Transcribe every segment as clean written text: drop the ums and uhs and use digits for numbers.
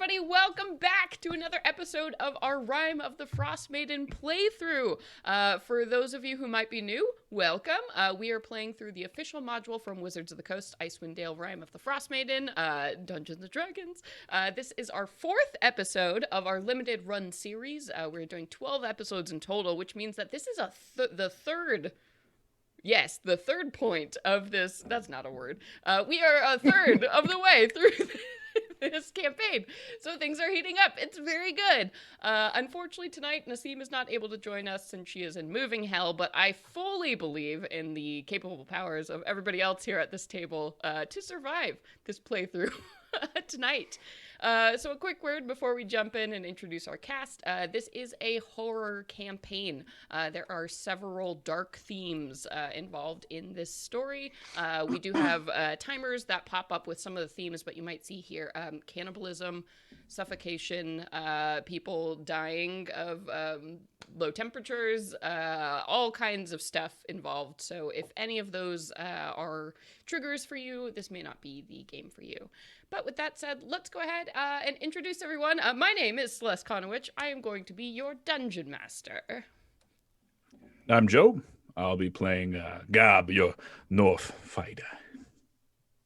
everybody, welcome back to another episode of our Rime of the Frostmaiden playthrough. For those of you who might be new, welcome. We are playing through the official module from Wizards of the Coast, Icewind Dale, Rime of the Frostmaiden, Dungeons & Dragons. This is our fourth episode of our limited run series. We're doing 12 episodes in total, which means that this is the third... Yes, the third point of this... That's not a word. We are a third of the way through this campaign, so things are heating up. It's very good. Unfortunately, tonight, Nassim is not able to join us since she is in moving hell, but I fully believe in the capable powers of everybody else here at this table to survive this playthrough tonight. So a quick word before we jump in and introduce our cast. This is a horror campaign. There are several dark themes involved in this story. We do have timers that pop up with some of the themes, but you might see here cannibalism, suffocation, people dying of low temperatures, all kinds of stuff involved. So if any of those are triggers for you, this may not be the game for you. But with that said, let's go ahead and introduce everyone. My name is Celeste Konowich. I am going to be your dungeon master. I'm Joe. I'll be playing Gab, your North fighter.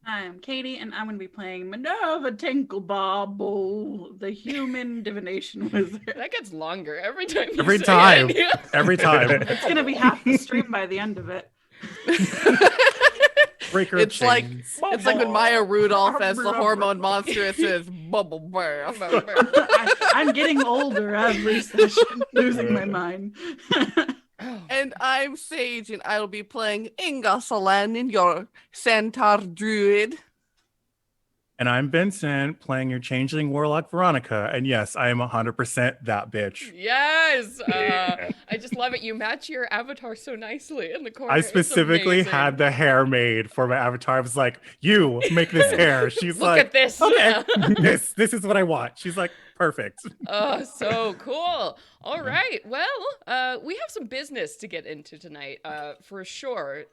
I'm Katie, and I'm going to be playing Minerva Tinklebobble, the human divination wizard. That gets longer every time. Every time. It's going to be half the stream by the end of it. It's like when Maya Rudolph as the hormone monster, it says bubble bear. I'm getting older every session, losing my mind. And I'm Sage, and I'll be playing Inga Salanin, your centaur druid. And I'm Vincent, playing your changeling warlock Veronica. And yes, I am 100% that bitch. Yes! I just love it. You match your avatar so nicely in the corner. I specifically had the hair made for my avatar. I was like, you make this hair. She's Look like, at this. okay, this is what I want. She's like, perfect. Oh, so cool. All right. Well, we have some business to get into tonight, for sure.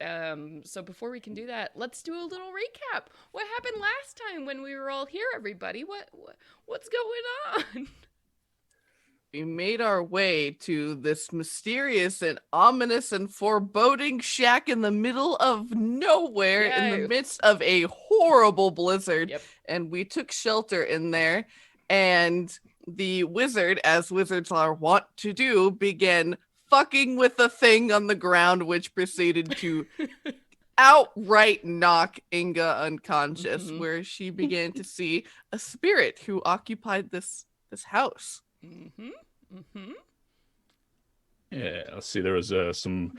So before we can do that, let's do a little recap. What happened last time when we were all here, everybody? What's going on? We made our way to this mysterious and ominous and foreboding shack in the middle of nowhere in the midst of a horrible blizzard. Yep. And we took shelter in there. And the wizard, as wizards are wont to do, began fucking with the thing on the ground, which proceeded to outright knock Inga unconscious, where she began to see a spirit who occupied this house. Yeah, let's see. There was some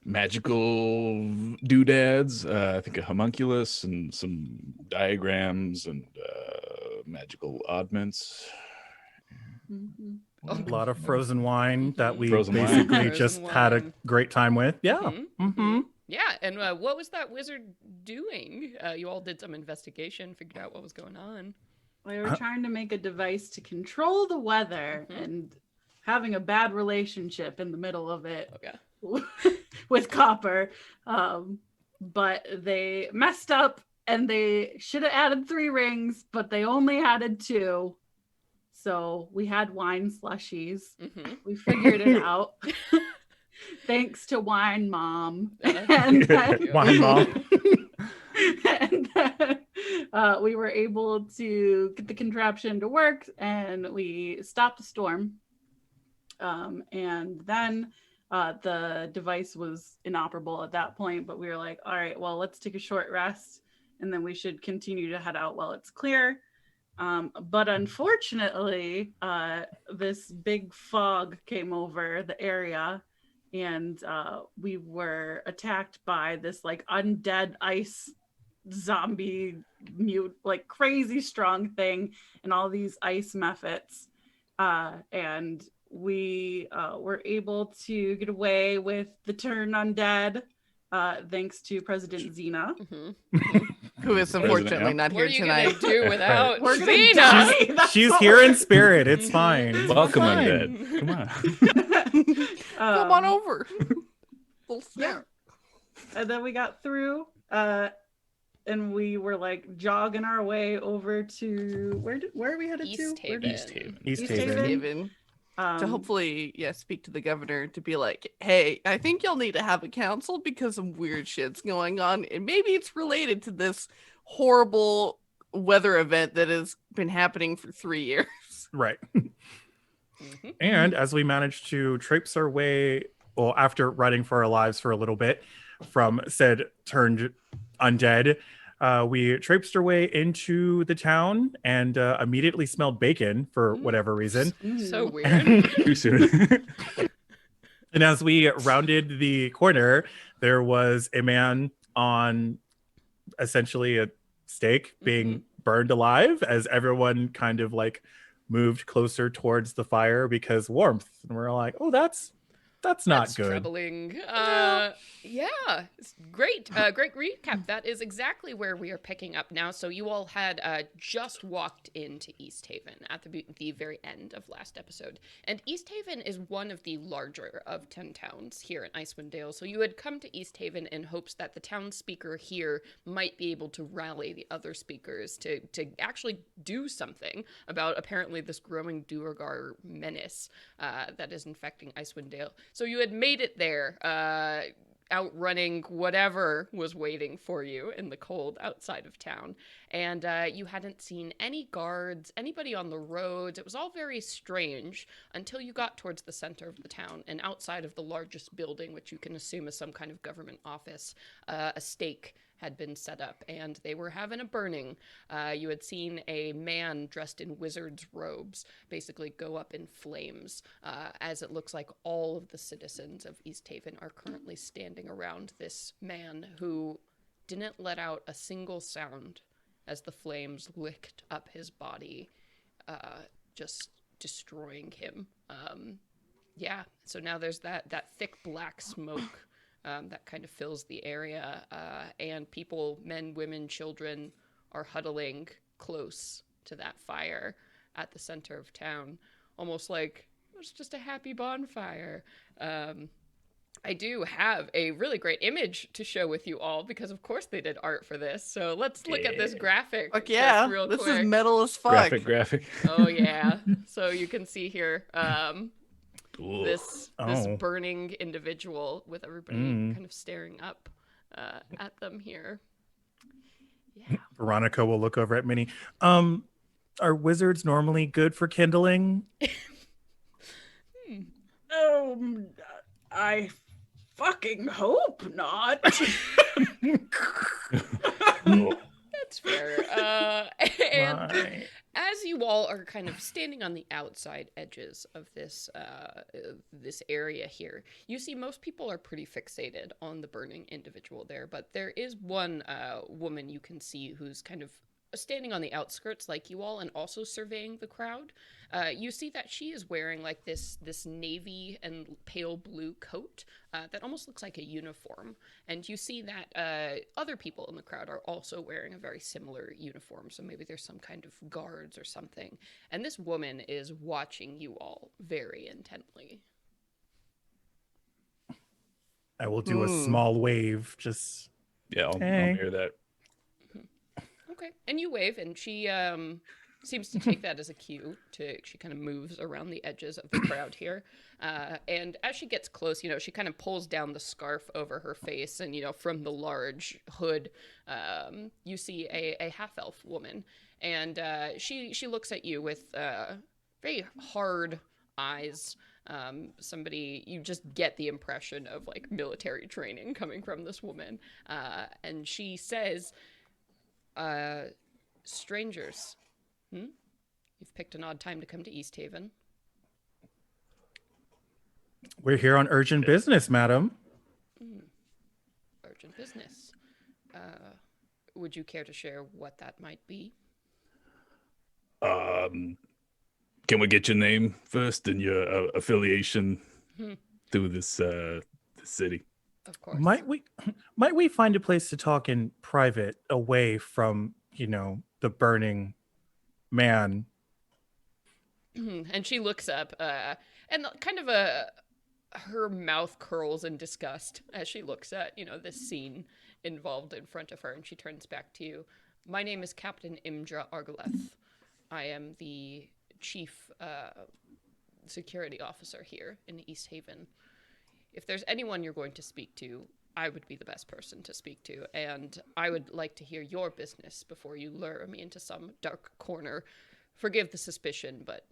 magical doodads. I think a homunculus and some diagrams and magical oddments. A lot of frozen wine that we Frozen wine. basically just had a great time with. Yeah. Yeah, and what was that wizard doing? You all did some investigation, figured out what was going on. We were trying to make a device to control the weather and having a bad relationship in the middle of it with Copper. But they messed up and they should have added 3 rings, but they only added 2. So we had wine slushies. We figured it out. Thanks to Wine Mom. And then, Wine Mom. and then, we were able to get the contraption to work, and we stopped the storm. And then the device was inoperable at that point, but we were like, all right, well, let's take a short rest, and then we should continue to head out while it's clear. But unfortunately, this big fog came over the area, and we were attacked by this like undead ice zombie mute, like crazy strong thing, and all these ice mephits. And we were able to get away with the turn undead, thanks to President Xena. Who is unfortunately not here tonight. What are you gonna do without We're gonna Xena? die. She's here in spirit. It's fine. Welcome, fine. undead. Come on. Come on over. Little snap. And then we got through. and we were like jogging our way over to where are we headed to? Easthaven. Easthaven. To hopefully, speak to the governor to be like, hey, I think y'all need to have a council because some weird shit's going on. And maybe it's related to this horrible weather event that has been happening for 3 years. Right. And as we managed to traipse our way, well, after running for our lives for a little bit from said turned undead, we traipsed our way into the town and immediately smelled bacon for whatever reason. So weird. Too soon. And as we rounded the corner, there was a man on essentially a stake being burned alive as everyone kind of like moved closer towards the fire because warmth. And we're like, oh, that's not good. Troubling. Yeah, it's great. Great recap. That is exactly where we are picking up now. So you all had just walked into Easthaven at the very end of last episode. And Easthaven is one of the larger of 10 towns here in Icewind Dale. So you had come to Easthaven in hopes that the town speaker here might be able to rally the other speakers to actually do something about apparently this growing duergar menace that is infecting Icewind Dale. So you had made it there, outrunning whatever was waiting for you in the cold outside of town. And you hadn't seen any guards, anybody on the roads. It was all very strange until you got towards the center of the town. And outside of the largest building, which you can assume is some kind of government office, a stake had been set up and they were having a burning. You had seen a man dressed in wizard's robes basically go up in flames as it looks like all of the citizens of Easthaven are currently standing around this man who didn't let out a single sound as the flames licked up his body, just destroying him. So now there's that thick black smoke that kind of fills the area, and people, men, women, children, are huddling close to that fire at the center of town, almost like it was just a happy bonfire. I do have a really great image to show with you all because, of course, they did art for this. So let's look at this graphic. Fuck yeah, real this quick. is metal as fuck. Graphic. Oh yeah. So you can see here. Cool. This burning individual with everybody kind of staring up at them here. Yeah. Veronica will look over at Minnie. Are wizards normally good for kindling? I fucking hope not. That's fair. And as you all are kind of standing on the outside edges of this this area here, you see most people are pretty fixated on the burning individual there, but there is one woman you can see who's kind of standing on the outskirts like you all and also surveying the crowd. You see that she is wearing like this navy and pale blue coat that almost looks like a uniform. And you see that other people in the crowd are also wearing a very similar uniform. So maybe there's some kind of guards or something. And this woman is watching you all very intently. I will do a small wave, just... Yeah, I'll hear that. Okay. And you wave, and she seems to take that as a cue she kind of moves around the edges of the crowd here. And as she gets close, she kind of pulls down the scarf over her face, and, from the large hood, you see a half-elf woman. And she looks at you with very hard eyes. Somebody, you just get the impression of, like, military training coming from this woman. And she says... strangers, you've picked an odd time to come to Easthaven. We're here on urgent business, madam. Urgent business. Would you care to share what that might be? Can we get your name first and your affiliation through this city? Of course. Might we find a place to talk in private, away from, the burning man? And she looks up, and kind of her mouth curls in disgust as she looks at, this scene involved in front of her, and she turns back to you. My name is Captain Imdra Argaleth. I am the chief security officer here in Easthaven. If there's anyone you're going to speak to, I would be the best person to speak to, and I would like to hear your business before you lure me into some dark corner. Forgive the suspicion, but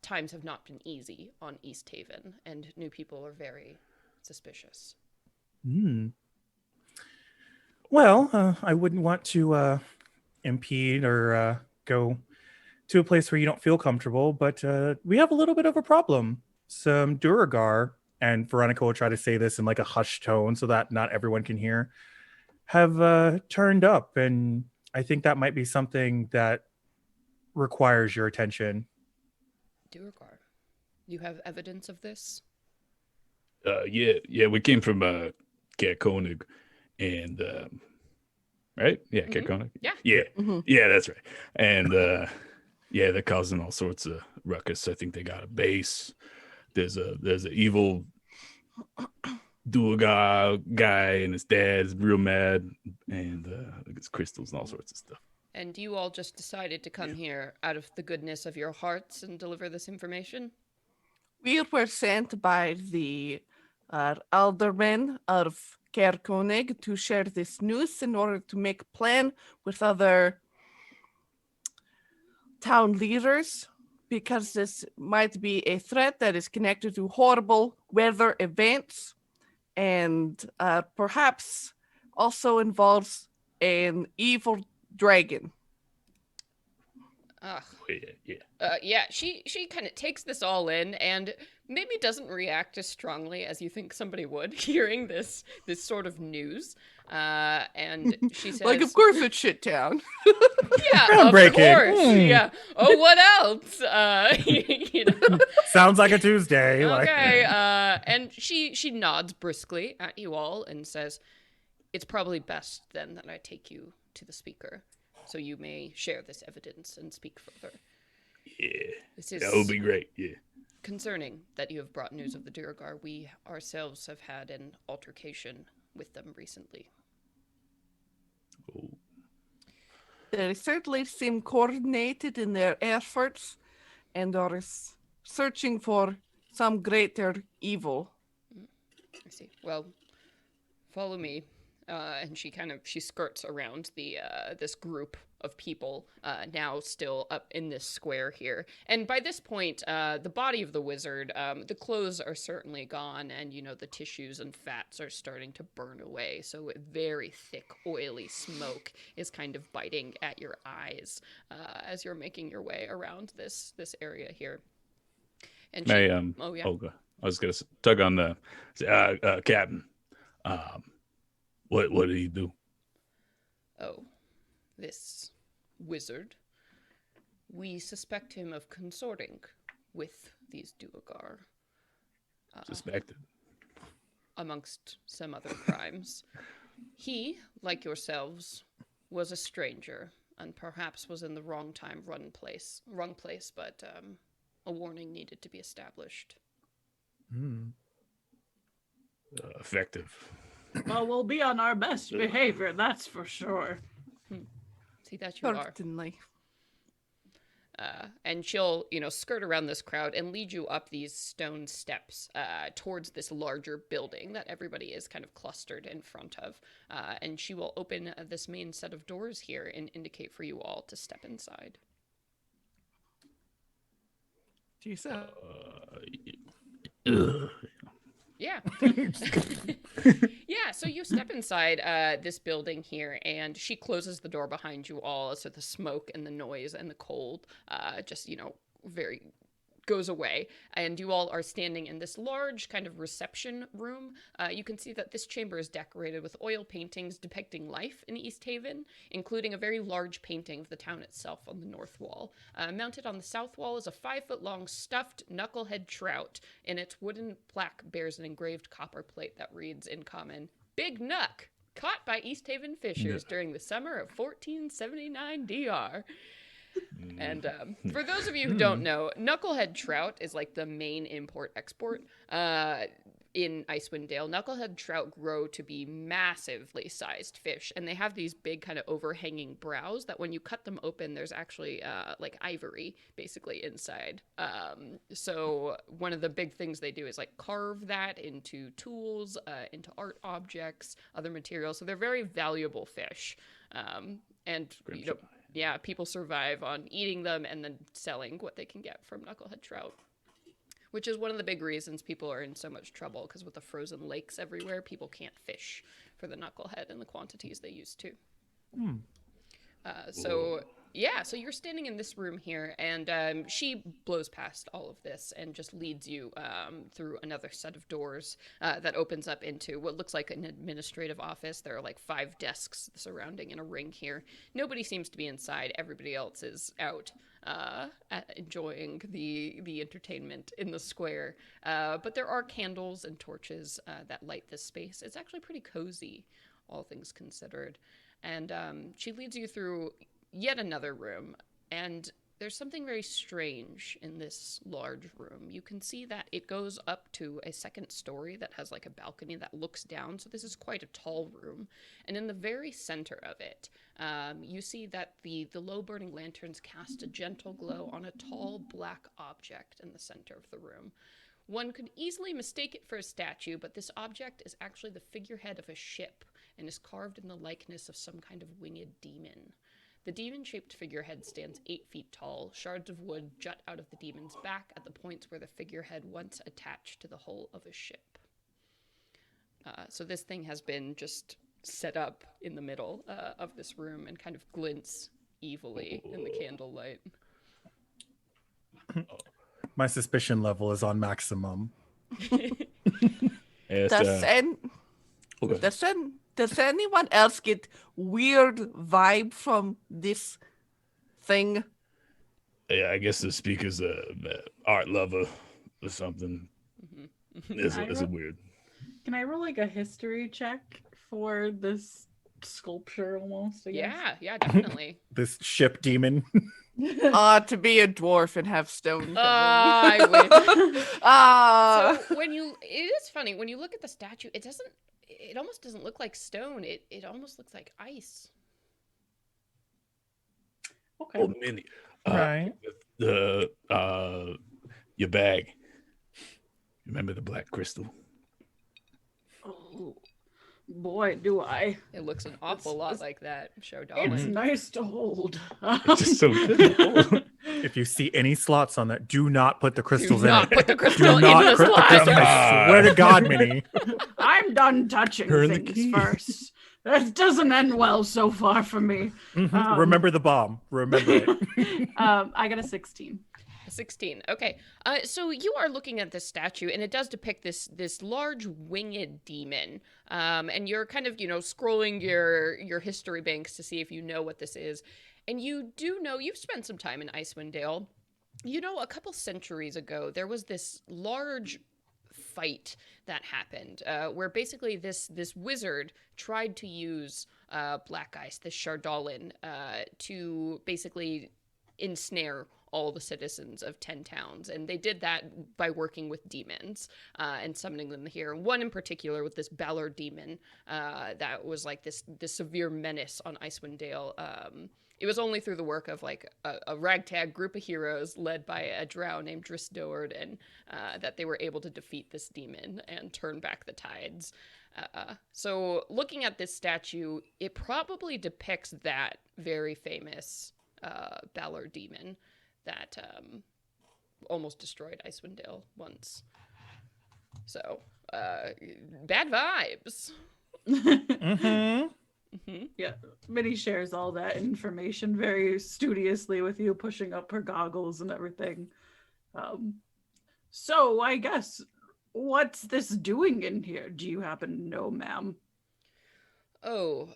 times have not been easy on Easthaven, and new people are very suspicious. Well, I wouldn't want to impede or go to a place where you don't feel comfortable, but we have a little bit of a problem. Some duergar, and Veronica will try to say this in like a hushed tone so that not everyone can hear, have turned up, and I think that might be something that requires your attention. Duergar, you have evidence of this? Yeah, we came from Cat Koenig, and right? Yeah, Cat Koenig. Yeah, that's right. And yeah, they're causing all sorts of ruckus. I think they got a base. There's an evil duergar guy, and his dad's real mad, and it's crystals and all sorts of stuff. And you all just decided to come here out of the goodness of your hearts and deliver this information? We were sent by the aldermen of Ker Koenig to share this news in order to make a plan with other town leaders, because this might be a threat that is connected to horrible weather events and perhaps also involves an evil dragon. Ugh. Yeah. She kind of takes this all in and maybe doesn't react as strongly as you think somebody would hearing this sort of news. And she says, Like, of course it's shit town. yeah, of Groundbreaking. course. Yeah. Oh, what else? You know. Sounds like a Tuesday. Okay. And she nods briskly at you all and says, "It's probably best then that I take you to the speaker, so you may share this evidence and speak further." Yeah, This is that would be great. Yeah. concerning that you have brought news of the duergar. We ourselves have had an altercation with them recently. Oh. They certainly seem coordinated in their efforts and are searching for some greater evil. I see. Well, follow me. And she skirts around the this group of people now still up in this square here. And by this point, the body of the wizard, the clothes are certainly gone, and the tissues and fats are starting to burn away. So very thick, oily smoke is kind of biting at your eyes as you're making your way around this area here. And May oh yeah. Olga, I was gonna tug on the captain. What did he do? Oh, this wizard. We suspect him of consorting with these duergar. Suspected. Amongst some other crimes. He, like yourselves, was a stranger and perhaps was in the wrong time, wrong place, but a warning needed to be established. Effective. Well, we'll be on our best behavior, that's for sure. See that you are. Certainly. And she'll, skirt around this crowd and lead you up these stone steps towards this larger building that everybody is kind of clustered in front of. And she will open this main set of doors here and indicate for you all to step inside. Jesus. Yeah. Yeah, so you step inside this building here, and she closes the door behind you all, so the smoke and the noise and the cold just, very goes away. And you all are standing in this large kind of reception room. You can see that this chamber is decorated with oil paintings depicting life in Easthaven, including a very large painting of the town itself on the north wall. Mounted on the south wall is a 5-foot-long stuffed Knucklehead Trout, and its wooden plaque bears an engraved copper plate that reads in common, "Big Knuck, caught by Easthaven fishers during the summer of 1479 DR." And for those of you who don't know, Knucklehead Trout is like the main import-export. in Icewind Dale, knucklehead trout grow to be massively sized fish, and they have these big kind of overhanging brows that when you cut them open, there's actually like ivory basically inside. So one of the big things they do is like carve that into tools, into art objects, other materials. So they're very valuable fish. And you know, yeah, people survive on eating them and then selling what they can get from knucklehead trout, which is one of the big reasons people are in so much trouble, because with the frozen lakes everywhere, people can't fish for the knucklehead in the quantities they used to. So you're standing in this room here, and she blows past all of this and just leads you through another set of doors that opens up into what looks like an administrative office. There are like 5 desks surrounding in a ring here. Nobody seems to be inside. Everybody else is out enjoying the entertainment in the square. But there are candles and torches that light this space. It's actually pretty cozy, all things considered. And she leads you through yet another room, and there's something very strange in this large room. You can see that it goes up to a second story that has like a balcony that looks down, so this is quite a tall room. And in the very center of it, you see that the low burning lanterns cast a gentle glow on a tall black object in the center of the room. One could easily mistake it for a statue, but this object is actually the figurehead of a ship and is carved in the likeness of some kind of winged demon. The demon-shaped figurehead stands 8 feet tall. Shards of wood jut out of the demon's back at the points where the figurehead once attached to the hull of a ship. So this thing has been just set up in the middle of this room and kind of glints evilly in the candlelight. My suspicion level is on maximum. Does anyone else get weird vibe from this thing? Yeah, I guess the speaker's a art lover or something. Is it weird? Can I roll like a history check for this sculpture almost? I guess? Yeah, definitely. This ship demon. To be a dwarf and have stone. I wish. So it is funny when you look at the statue. It almost doesn't look like stone. It almost looks like ice. Okay. Oh, Minnie. Right. Your bag. Remember the black crystal? Oh, boy, do I. It looks an awful lot like that. It's Chardalyn. nice to hold. It's just so good. If you see any slots on that, do not put the crystals Do in not it. put the Do crystal in not the put the slot. crystal. I swear to God, Minnie. I'm done touching Turn the things key. first. That doesn't end well so far for me. Remember the bomb. Remember it. I got a 16. 16. Okay. So you are looking at this statue, and it does depict this large winged demon. And you're kind of, scrolling your history banks to see if you know what this is. And you do know, you've spent some time in Icewind Dale. A couple centuries ago, there was this large fight that happened where basically this wizard tried to use black ice, this chardalyn, to basically ensnare all the citizens of 10 towns. And they did that by working with demons and summoning them here. One in particular with this Ballard demon that was like this severe menace on Icewind Dale. It was only through the work of like a ragtag group of heroes led by a drow named Drisdoard and that they were able to defeat this demon and turn back the tides. So looking at this statue, it probably depicts that very famous Ballard demon that almost destroyed Icewind Dale once. So, bad vibes. Yeah, Minnie shares all that information very studiously with you, pushing up her goggles and everything. So I guess, what's this doing in here? Do you happen to know, ma'am? Oh,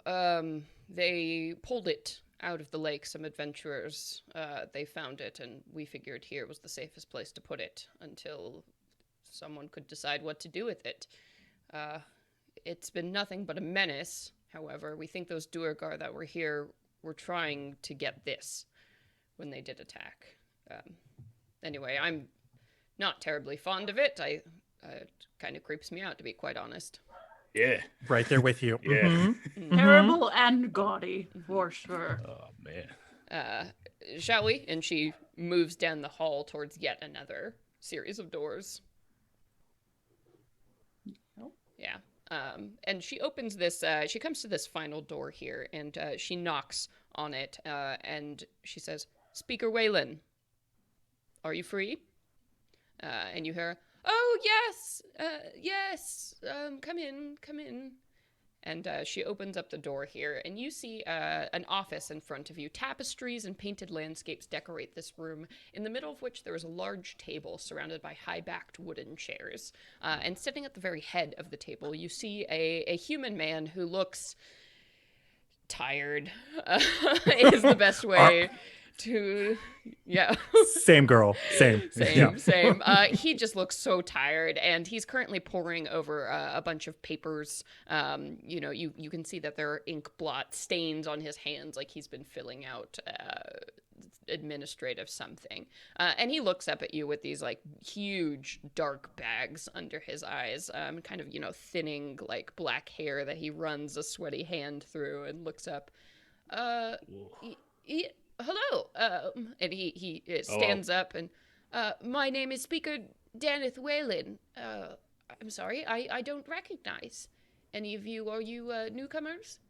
they pulled it out of the lake. Some adventurers, they found it, and we figured here was the safest place to put it until someone could decide what to do with it. It's been nothing but a menace. However, we think those duergar that were here were trying to get this when they did attack. Anyway, I'm not terribly fond of it. I It kind of creeps me out, to be quite honest. Yeah. Right there with you. Yeah. Mhm. Mm. Terrible and gaudy, for sure. Oh man. Shall we? And she moves down the hall towards yet another series of doors. Nope. Yeah. And she opens this, she comes to this final door here, and she knocks on it, and she says, Speaker Waylon, are you free? And you hear, oh, yes, yes, come in, come in. And she opens up the door here, and you see an office in front of you. Tapestries and painted landscapes decorate this room, in the middle of which there is a large table surrounded by high-backed wooden chairs. And sitting at the very head of the table, you see a human man who looks tired, is the best way to... Yeah. Same girl. Same. Yeah. Same. He just looks so tired, and he's currently poring over a bunch of papers. You can see that there are ink blot stains on his hands, like he's been filling out administrative something. And he looks up at you with these like huge dark bags under his eyes, kind of thinning like black hair that he runs a sweaty hand through, and looks up. Hello. And he stands up and, my name is Speaker Daneth Whalen. I'm sorry, I don't recognize any of you. Are you newcomers?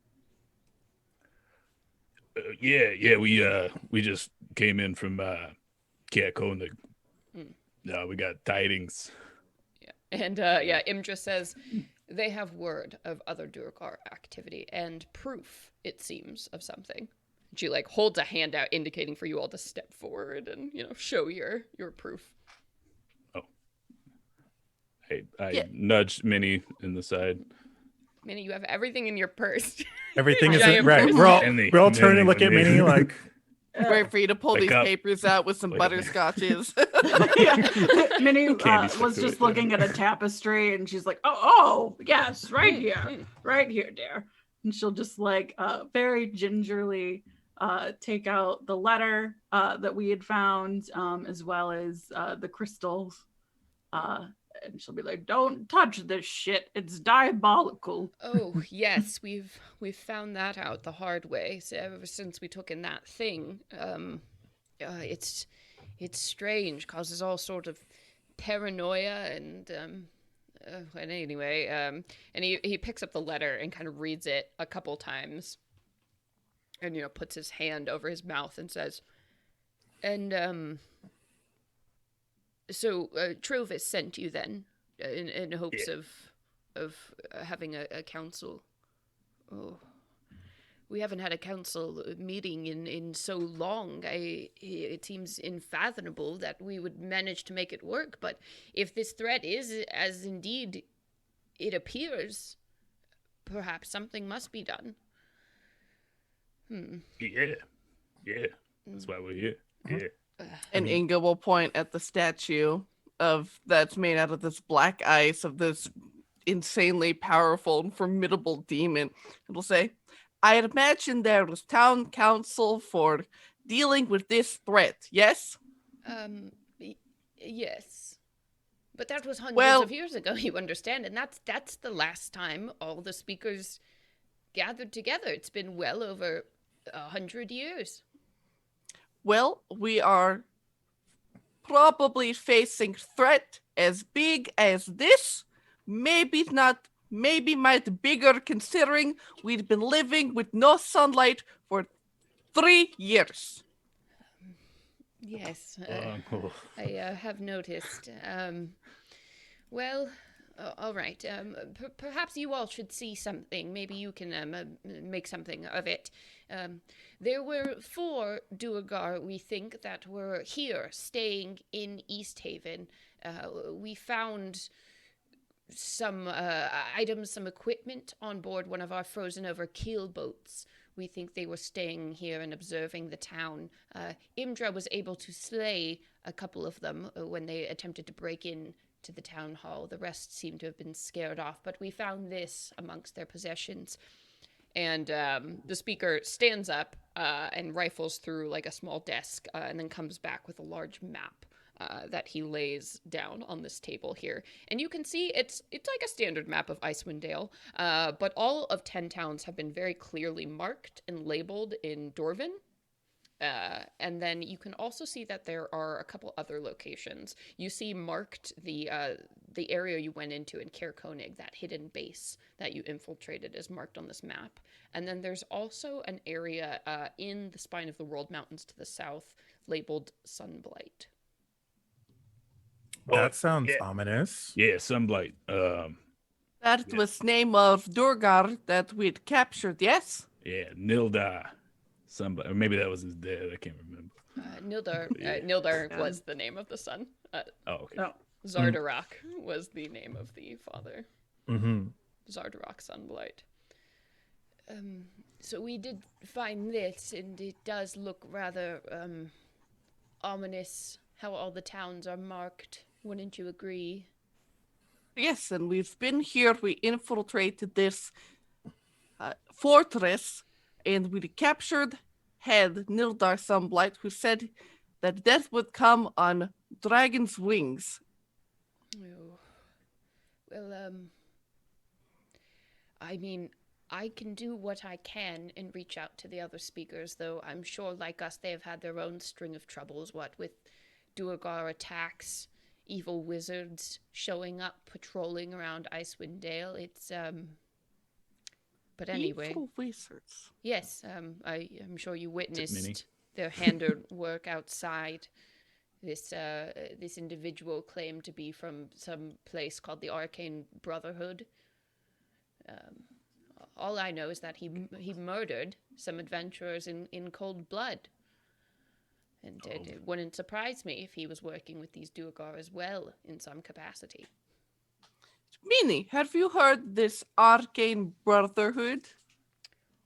Yeah. We just came in from Kiakonig. We got tidings. Yeah. And Imdra says they have word of other duergar activity and proof, it seems, of something. She like holds a hand out indicating for you all to step forward and, show your proof. Oh. I nudged Minnie in the side. Minnie, you have everything in your purse. Everything is Giant right. purse. We're all turning and look at Minnie like Wait for you to pull Like these a- papers out with some like a- butterscotches. Yeah. Minnie Candy stuck was to just it, looking at a tapestry, and she's like, oh, yes, right here, dear. And she'll just like very gingerly take out the letter that we had found, as well as the crystals. And she'll be like, don't touch this shit. It's diabolical. Oh, yes, we've found that out the hard way. So ever since we took in that thing, it's strange, causes all sort of paranoia and anyway, and he picks up the letter and kind of reads it a couple times, and puts his hand over his mouth and says, and so Trovis sent you then, in hopes of having a council. Oh, we haven't had a council meeting in so long. It seems unfathomable that we would manage to make it work. But if this threat is as indeed it appears, perhaps something must be done. Yeah. That's why we're here. Yeah. And Inga will point at the statue that's made out of this black ice of this insanely powerful and formidable demon. It'll say, I imagine there was town council for dealing with this threat, yes? Yes. But that was hundreds of years ago, you understand, and that's the last time all the speakers gathered together. It's been well over 100 years. Well, we are probably facing threat as big as this. Maybe not, maybe might bigger considering we've been living with no sunlight for 3 years. Yes, Oh. I have noticed. Well, all right. Perhaps you all should see something. Maybe you can make something of it. There were 4 duergar, we think, that were here, staying in Easthaven. We found some items, some equipment on board one of our frozen-over keel boats. We think they were staying here and observing the town. Imdra was able to slay a couple of them when they attempted to break in to the town hall. The rest seemed to have been scared off, but we found this amongst their possessions. And the speaker stands up and rifles through like a small desk and then comes back with a large map that he lays down on this table here. And you can see it's like a standard map of Icewind Dale, but all of 10 towns have been very clearly marked and labeled in Dwarven. And then you can also see that there are a couple other locations. You see marked the area you went into in Caer Konig, that hidden base that you infiltrated is marked on this map. And then there's also an area in the Spine of the World Mountains to the south labeled Sunblight. That sounds ominous. Yeah, Sunblight. That was name of duergar that we'd captured, yes? Yeah, Nildar. Sunblight. Or maybe that was his dad. I can't remember. Nildar was the name of the son. Okay. Oh. Zardarok was the name of the father. Mm-hmm. Zardarok Sunblight. So we did find this, and it does look rather ominous how all the towns are marked. Wouldn't you agree? Yes, and we've been here. We infiltrated this fortress, and we captured head Nildar Sunblight, who said that death would come on dragon's wings. Oh. Well, I mean, I can do what I can and reach out to the other speakers, though I'm sure, like us, they have had their own string of troubles, with duergar attacks, evil wizards showing up, patrolling around Icewind Dale. It's, but anyway. Evil wizards. Yes, I'm sure you Minnie? witnessed their handiwork outside. This individual claimed to be from some place called the Arcane Brotherhood. All I know is that he murdered some adventurers in cold blood. And it wouldn't surprise me if he was working with these duergar as well in some capacity. Minnie, have you heard this Arcane Brotherhood?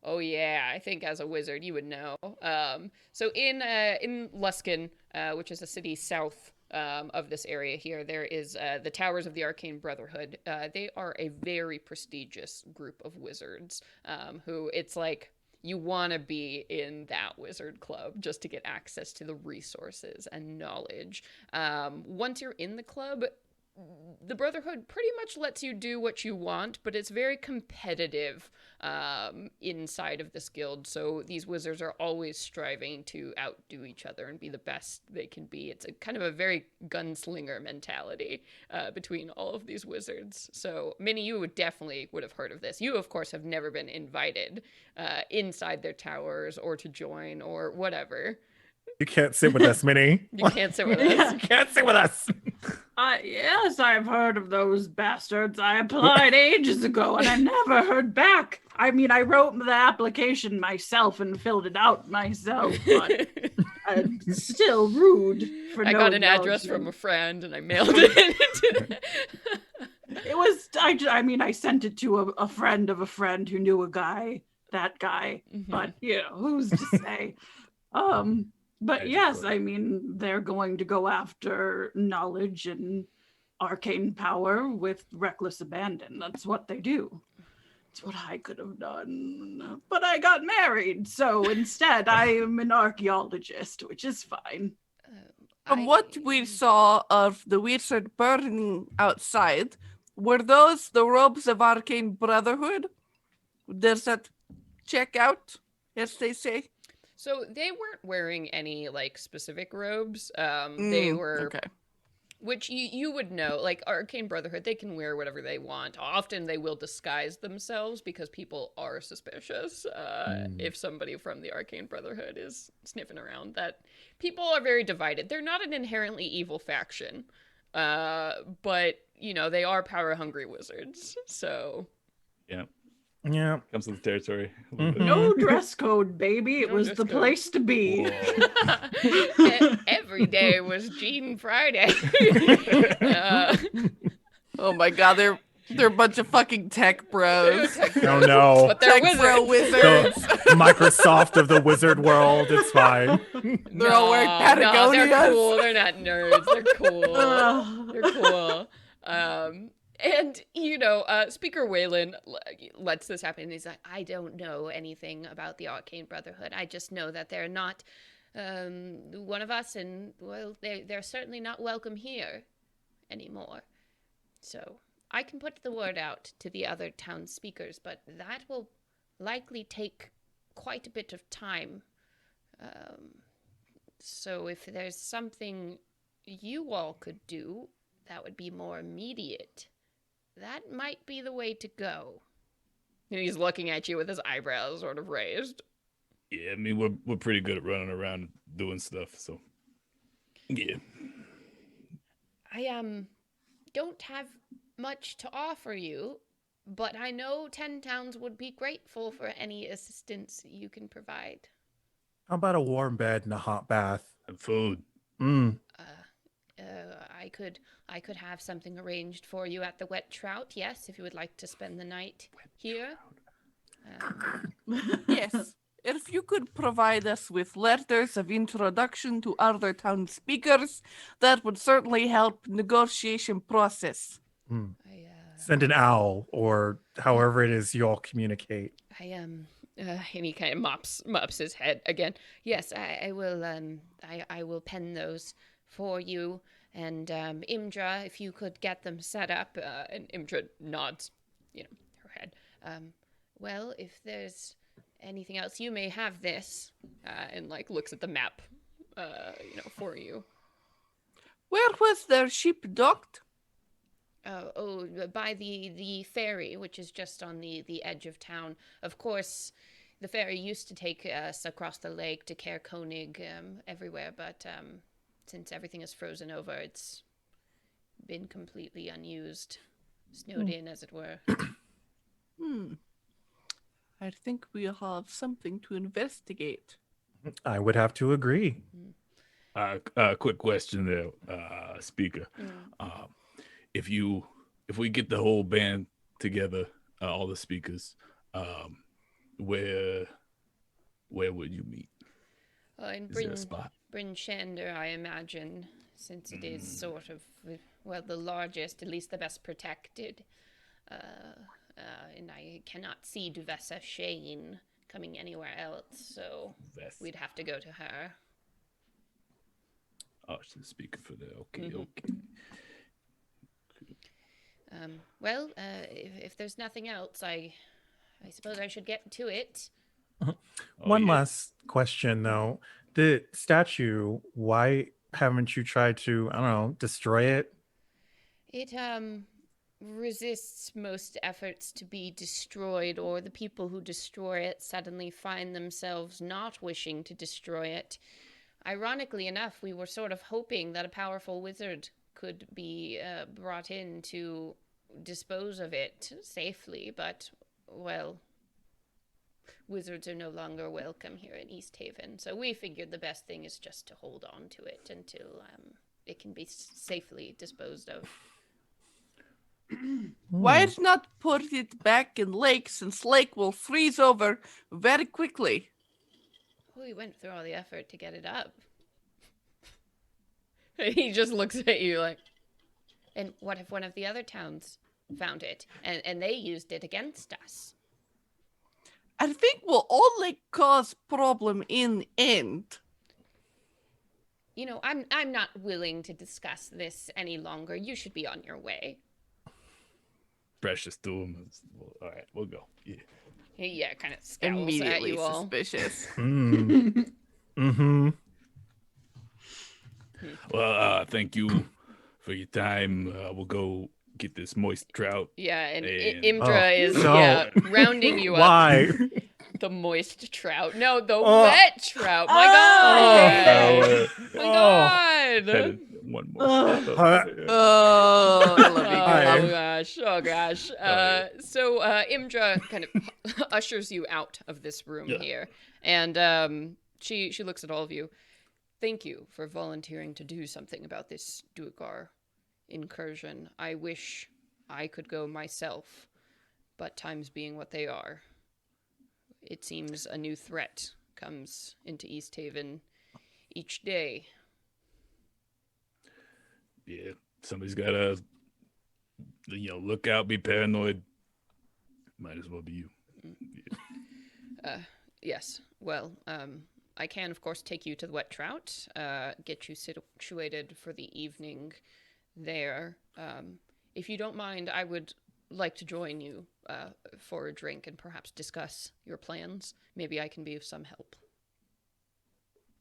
Oh yeah, I think as a wizard you would know. So in Luskan, which is a city south of this area here, there is the Towers of the Arcane Brotherhood. They are a very prestigious group of wizards who it's like you want to be in that wizard club just to get access to the resources and knowledge. Once you're in the club, the Brotherhood pretty much lets you do what you want, but it's very competitive inside of this guild. So these wizards are always striving to outdo each other and be the best they can be. It's a kind of a very gunslinger mentality between all of these wizards. So Minnie, you would have heard of this. You, of course, have never been invited inside their towers or to join or whatever. You can't sit with us, Minnie. You can't sit with us. You can't sit with us. Yes, I've heard of those bastards. I applied ages ago and I never heard back. I mean, I wrote the application myself and filled it out myself, but still rude for I no got an address from a friend and I mailed it. It was, I sent it to a friend of a friend who knew a guy, that guy, but, who's to say? But yes, I mean, they're going to go after knowledge and arcane power with reckless abandon. That's what they do. It's what I could have done. But I got married, so instead I am an archaeologist, which is fine. From what we saw of the wizard burning outside, were those the robes of Arcane Brotherhood? Does that check out, as they say? So they weren't wearing any specific robes. They were, okay. Which you would know, like Arcane Brotherhood, they can wear whatever they want. Often they will disguise themselves because people are suspicious if somebody from the Arcane Brotherhood is sniffing around. That people are very divided. They're not an inherently evil faction, but they are power-hungry wizards. So Yeah. Comes with the territory. No dress code, baby. It was the place to be. Every day was Jean Friday. Oh my god, they're a bunch of fucking tech bros. Oh no. But they're Tech bro wizards. wizards. The Microsoft of the wizard world. It's fine. They're all wearing Patagonias. No, they're cool. They're not nerds. They're cool. They're cool. And, Speaker Waylon lets this happen. And he's like, I don't know anything about the Arcane Brotherhood. I just know that they're not one of us, and, well, they're certainly not welcome here anymore. So I can put the word out to the other town speakers, but that will likely take quite a bit of time. So if there's something you all could do that would be more immediate, that might be the way to go. And he's looking at you with his eyebrows sort of raised. Yeah, I mean, we're pretty good at running around doing stuff, so yeah. I don't have much to offer you, but I know 10 towns would be grateful for any assistance you can provide. How about a warm bed and a hot bath? And food. I could have something arranged for you at the Wet Trout, yes, if you would like to spend the night here. Yes. If you could provide us with letters of introduction to other town speakers, that would certainly help negotiation process. Send an owl or however it is you all communicate. And he kind of mops his head again. Yes, I will pen those for you. And Imdra, if you could get them set up. And Imdra nods, her head. Well, if there's anything else, you may have this. And looks at the map, for you. Where was their ship docked? By the ferry, which is just on the edge of town. Of course, the ferry used to take us across the lake to Caer Konig, everywhere, but since everything is frozen over, it's been completely unused, snowed in, as it were. I think we have something to investigate. I would have to agree. Quick question there, speaker. If we get the whole band together, all the speakers, where would you meet? In Is there a spot? Bryn Shander, I imagine, since it is sort of, the largest, at least the best protected. And I cannot see Duvessa Shane coming anywhere else, so we'd have to go to her. Oh, she's the speaker for that. Okay, If there's nothing else, I suppose I should get to it. One last question, though. The statue, why haven't you tried to, I don't know, destroy it? It, resists most efforts to be destroyed, or the people who destroy it suddenly find themselves not wishing to destroy it. Ironically enough, we were sort of hoping that a powerful wizard could be brought in to dispose of it safely, but, well, wizards are no longer welcome here in Easthaven, so we figured the best thing is just to hold on to it until it can be safely disposed of. Why not put it back in lake, since lake will freeze over very quickly? We went through all the effort to get it up. He just looks at you like, and what if one of the other towns found it and they used it against us? I think will only cause problem in end. I'm not willing to discuss this any longer. You should be on your way. Precious to him. All right, we'll go. Yeah. Yeah, kind of scowls Immediately at you all. suspicious. Well, thank you for your time. We'll go get this moist trout. Yeah, and Imdra is rounding you up. Why? The moist trout. No, the wet trout. My God. My God. One more. Oh, I love you. Oh gosh. So Imdra kind of ushers you out of this room here, and she looks at all of you. Thank you for volunteering to do something about this duergar incursion. I wish I could go myself, but times being what they are, it seems a new threat comes into Easthaven each day. Yeah, somebody's gotta, look out, be paranoid. Might as well be you. Yes. Well, I can, of course, take you to the Wet Trout, get you situated for the evening there. If you don't mind, I would like to join you for a drink and perhaps discuss your plans. Maybe I can be of some help.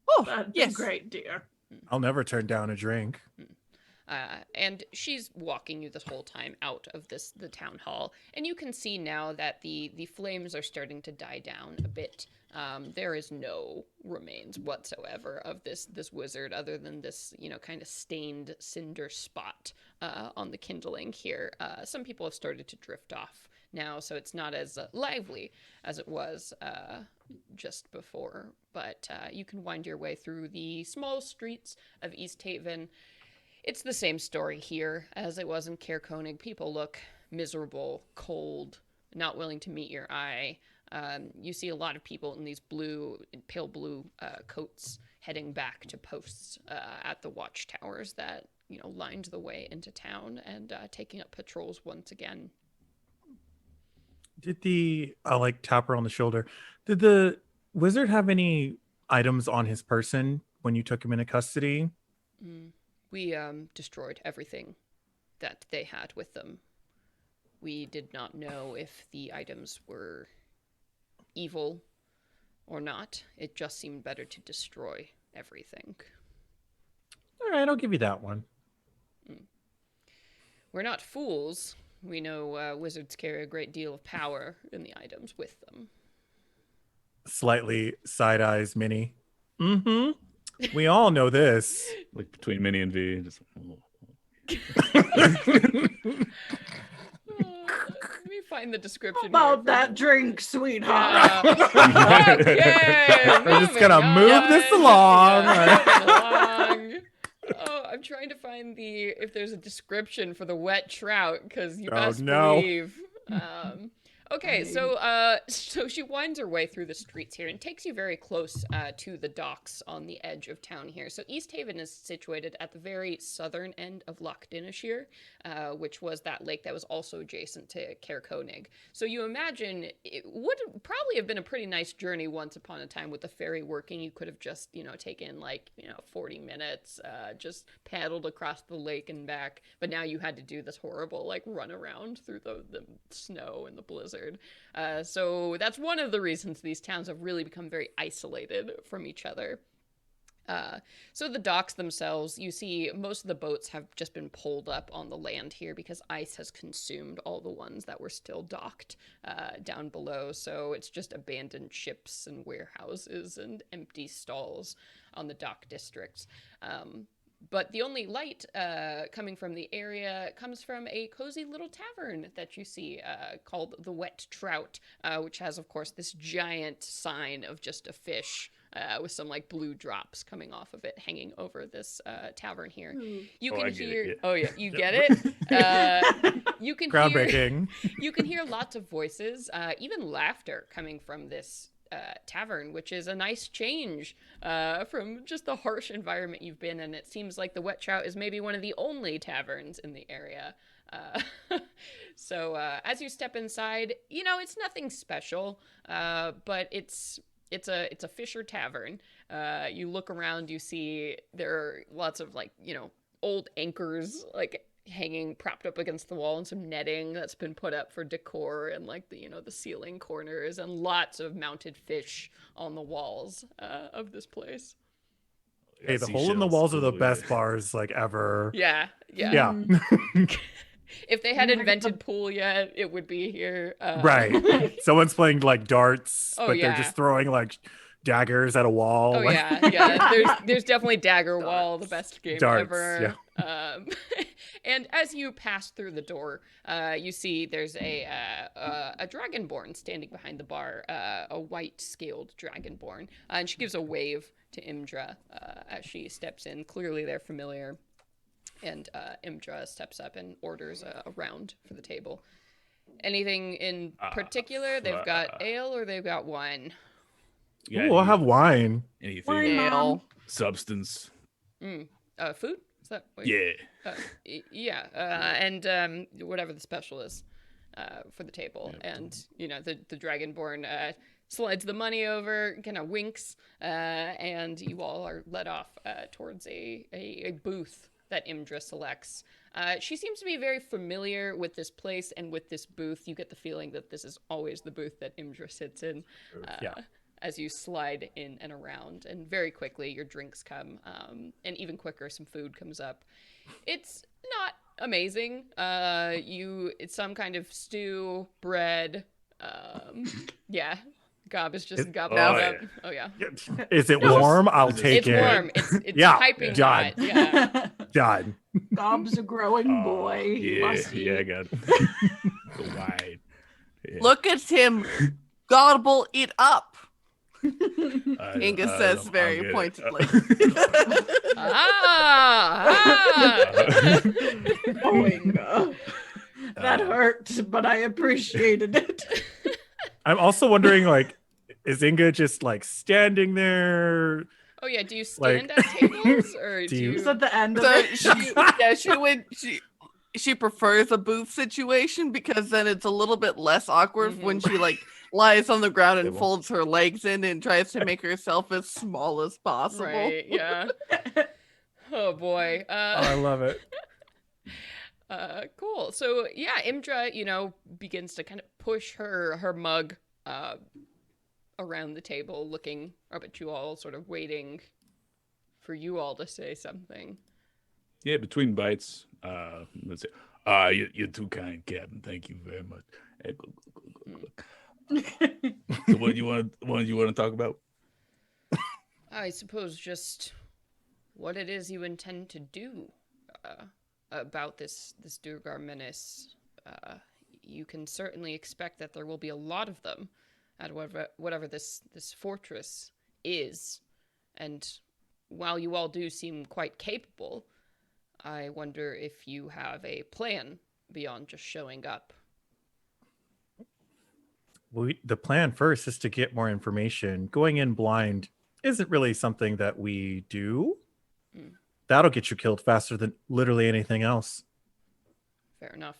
Oh, That'd yes. be great, dear. I'll never turn down a drink. And she's walking you this whole time out of the town hall, and you can see now that the flames are starting to die down a bit. There is no remains whatsoever of this wizard, other than this kind of stained cinder spot on the kindling here. Some people have started to drift off now, so it's not as lively as it was just before. But you can wind your way through the small streets of Easthaven. It's the same story here as it was in Caer Konig. People look miserable, cold, not willing to meet your eye. You see a lot of people in these pale blue coats heading back to posts at the watchtowers that lined the way into town and taking up patrols once again. Did I'll tap her on the shoulder. Did the wizard have any items on his person when you took him into custody? We destroyed everything that they had with them. We did not know if the items were evil or not. It just seemed better to destroy everything. All right, I'll give you that one. We're not fools. We know wizards carry a great deal of power in the items with them. Slightly side eyes Minnie. Mm-hmm. We all know this. Like between Minnie and V. Just, Let me find the description. About that drink, sweetheart. Okay, We're just gonna move this along. Oh, I'm trying to find if there's a description for the Wet Trout, because you Oh, best no. believe. Okay, so she winds her way through the streets here and takes you very close to the docks on the edge of town here. So Easthaven is situated at the very southern end of Loch Dinishir, which was that lake that was also adjacent to Caer Konig. So you imagine it would probably have been a pretty nice journey once upon a time with the ferry working. You could have just, taken 40 minutes, just paddled across the lake and back. But now you had to do this horrible run around through the snow and the blizzard. So that's one of the reasons these towns have really become very isolated from each other. So the docks themselves, you see most of the boats have just been pulled up on the land here because ice has consumed all the ones that were still docked down below. So it's just abandoned ships and warehouses and empty stalls on the dock districts. But the only light coming from the area comes from a cozy little tavern that you see called the Wet Trout, which has, of course, this giant sign of just a fish with some blue drops coming off of it, hanging over this tavern here. You can hear. Yeah. Oh yeah, you get it. You can Groundbreaking. You can hear lots of voices, even laughter coming from this tavern, which is a nice change from just the harsh environment you've been in. It seems like the Wet Trout is maybe one of the only taverns in the area. So as you step inside, it's nothing special, but it's a fisher tavern. You look around, you see there are lots of old anchors hanging propped up against the wall, and some netting that's been put up for decor, and the ceiling corners, and lots of mounted fish on the walls of this place. Hey, the hole in the walls are the best bars ever. Yeah. If they had invented pool yet, it would be here. Right. Someone's playing darts, Oh, but yeah. they're just throwing daggers at a wall. Oh yeah. There's definitely Dagger Wall, the best game Darts, ever. And as you pass through the door, you see there's a dragonborn standing behind the bar, a white-scaled dragonborn, and she gives a wave to Imdra as she steps in. Clearly, they're familiar, and Imdra steps up and orders a round for the table. Anything in particular? They've got ale or they've got wine. Ooh, I'll have wine. Anything. Wine, Mom. Ale. Substance. Food? Is that what Yeah. yeah, and whatever the special is for the table. Yeah. And the dragonborn slides the money over, kind of winks, and you all are led off towards a booth that Imdra selects. She seems to be very familiar with this place and with this booth. You get the feeling that this is always the booth that Imdra sits in. As you slide in and around, and very quickly your drinks come, and even quicker some food comes up. It's not amazing. It's some kind of stew, bread. Yeah, Gob is just gobbling up. Oh yeah. Is it warm? I'll take It's it. warm. It's piping hot. Yeah. Done. Gob's a growing boy. Yeah, I got wide. Yeah. Look at him gobble it up. Inga I says don't- very I'll get it. pointedly. Oh, Inga. That hurt, but I appreciated it. I'm also wondering, like, is Inga just like standing there? Oh yeah. Do you stand at tables or do you- you? It's at the end of So it. she prefers a booth situation because then it's a little bit less awkward when she like lies on the ground and Table. folds her legs in and tries to make herself as small as possible. Right. Yeah. Oh boy. I love it. Cool. So yeah, Imdra, begins to kind of push her mug around the table, looking up at you all, sort of waiting for you all to say something. Yeah, between bites. Let's see. You're too kind, Captain. Thank you very much. Hey, look. So what do you want to talk about? I suppose just what it is you intend to do about this duergar menace. You can certainly expect that there will be a lot of them at whatever this fortress is. And while you all do seem quite capable, I wonder if you have a plan beyond just showing up. The plan first is to get more information. Going in blind isn't really something that we do. That'll get you killed faster than literally anything else. Fair enough.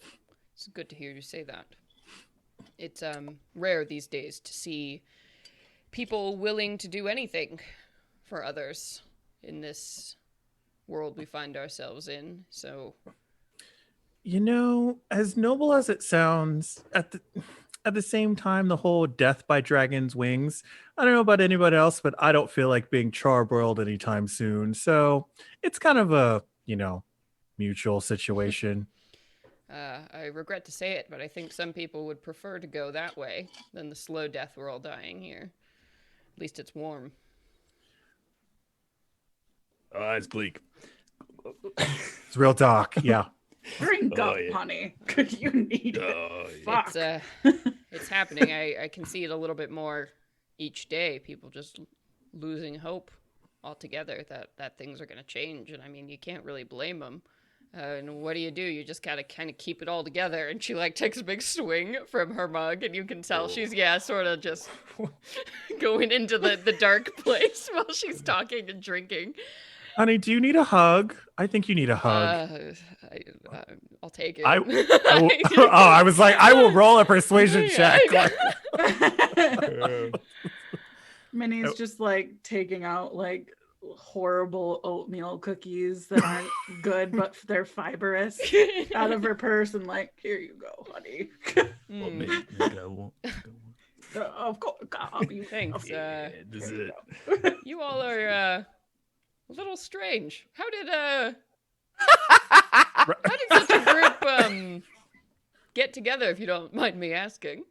It's good to hear you say that. It's rare these days to see people willing to do anything for others in this world we find ourselves in. So, as noble as it sounds, at the same time, the whole death by dragon's wings, I don't know about anybody else, but I don't feel like being charbroiled anytime soon. So it's kind of a, mutual situation. I regret to say it, but I think some people would prefer to go that way than the slow death we're all dying here. At least it's warm. Oh, it's bleak. It's real talk. Yeah. Drink Oh, up, yeah. honey. Could you need it? Oh, yeah. Fuck. It's happening. I can see it a little bit more each day. People just losing hope altogether that things are going to change. And I mean, you can't really blame them. And what do? You just gotta kind of keep it all together. And she takes a big swing from her mug, and you can tell she's sort of just going into the dark place while she's talking and drinking. Honey, do you need a hug? I think you need a hug. I'll take it. I was like, I will roll a persuasion check. Minnie's just taking out horrible oatmeal cookies that aren't good, but they're fibrous out of her purse and here you go, honey. Well, maybe I won't. Of course, God, Thanks. Yeah, this is it. You all are a little strange. How did such a group get together, if you don't mind me asking?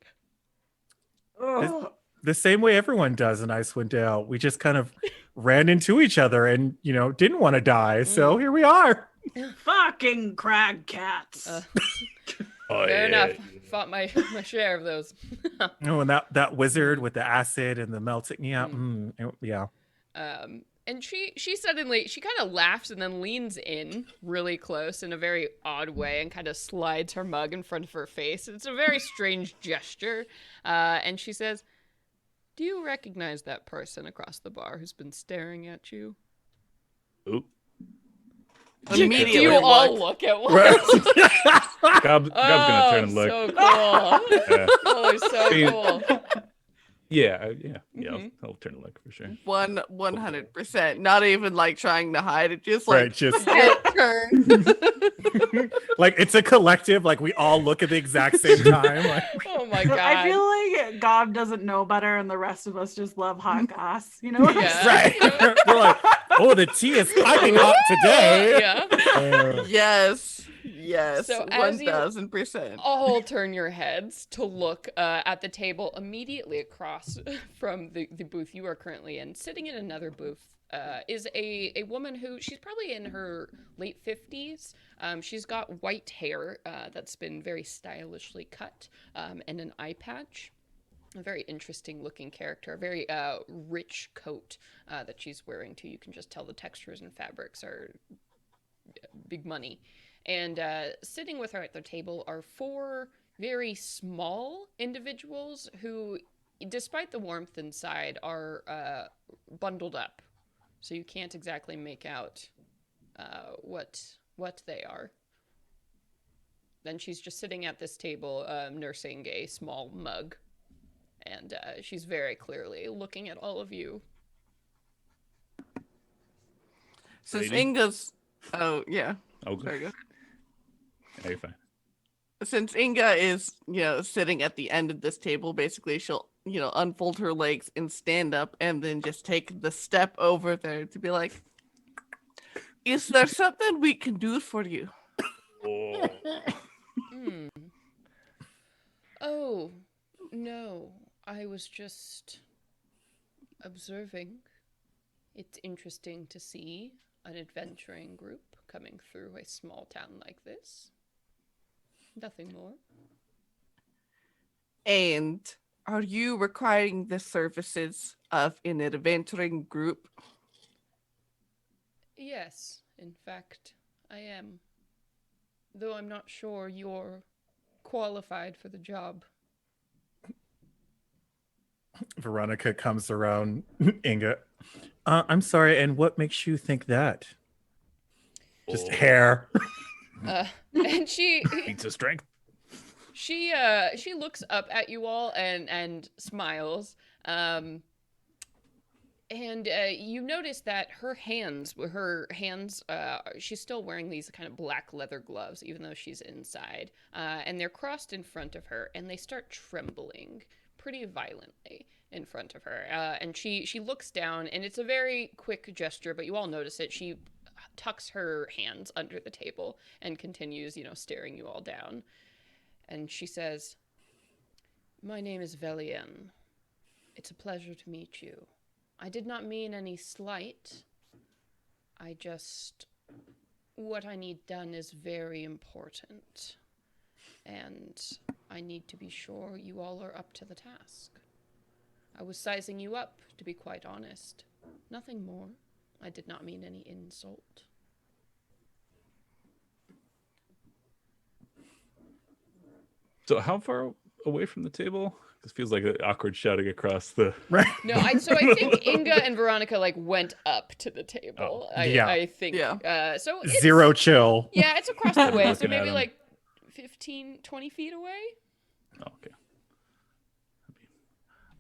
Oh, The same way everyone does in Icewind Dale. We just kind of ran into each other and, didn't want to die. So here we are. fucking crag cats. Oh, Fair yeah. enough. Fought my share of those. Oh, and that wizard with the acid and the melting. Yeah. Yeah. And she suddenly, she kind of laughs and then leans in really close in a very odd way and kind of slides her mug in front of her face. It's a very strange gesture. And she says, "Do you recognize that person across the bar who's been staring at you?" Oop. Immediately Do you all look at once? Gob's gonna turn and look. So cool. Yeah. Oh, they're so cool. Yeah. Mhm. I'll turn a look for sure. 100%. Not even like trying to hide it, just Right, like just turn. like it's a collective, like we all look at the exact same time. Like, Oh my god. I feel like God doesn't know better, and the rest of us just love hot goss. You know what I'm Yeah. saying? right. We're like, oh, the tea is piping hot today. Yeah. Yes. So as you 1000%. all turn your heads to look at the table immediately across from the booth you are currently in, sitting in another booth is a woman who, she's probably in her late 50s. She's got white hair that's been very stylishly cut, and an eye patch. A very interesting looking character, a very rich coat that she's wearing too. You can just tell the textures and fabrics are big money. And sitting with her at the table are 4 very small individuals who, despite the warmth inside, are bundled up. So you can't exactly make out what they are. Then she's just sitting at this table, nursing a small mug. And she's very clearly looking at all of you. Since Lady? Inga's. Oh, yeah. Okay. There you go. Yeah, you're fine. Since Inga is, sitting at the end of this table, basically she'll, unfold her legs and stand up and then just take the step over there to be like, is there something we can do for you? Oh. Hmm. Oh, no. I was just observing. It's interesting to see an adventuring group coming through a small town like this. Nothing more. And are you requiring the services of an adventuring group? Yes, in fact, I am. Though I'm not sure you're qualified for the job. Veronica comes around Inga. I'm sorry, and what makes you think that? Just hair. And she Pizza strength. she looks up at you all and smiles. And you notice that her hands, she's still wearing these kind of black leather gloves, even though she's inside. And they're crossed in front of her, and they start trembling pretty violently in front of her. And she looks down, and it's a very quick gesture, but you all notice it. She tucks her hands under the table and continues, staring you all down. And she says, "My name is Velian. It's a pleasure to meet you. I did not mean any slight. What I need done is very important. And I need to be sure you all are up to the task. I was sizing you up, to be quite honest. Nothing more. I did not mean any insult." So how far away from the table? This feels like an awkward shouting across the. Right. No, I think Inga and Veronica went up to the table. Yeah. I think. Yeah. So it's, Zero chill. Yeah, it's across the way, so Looking at maybe him. like 15, 20 feet away. Oh, okay.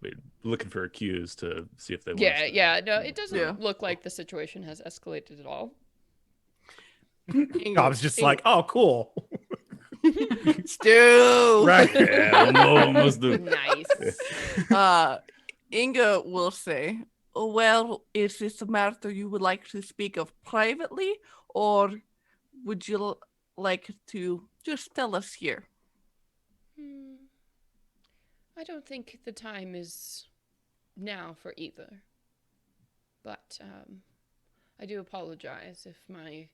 We're looking for cues to see if they. want us to- Yeah. No, it doesn't Yeah. look like the situation has escalated at all. Bob's just like, oh, cool. Stew. Right. Yeah, almost do. Nice. Inga will say, well, is this a matter you would like to speak of privately, or would you like to just tell us here? I don't think the time is now for either. But I do apologize if my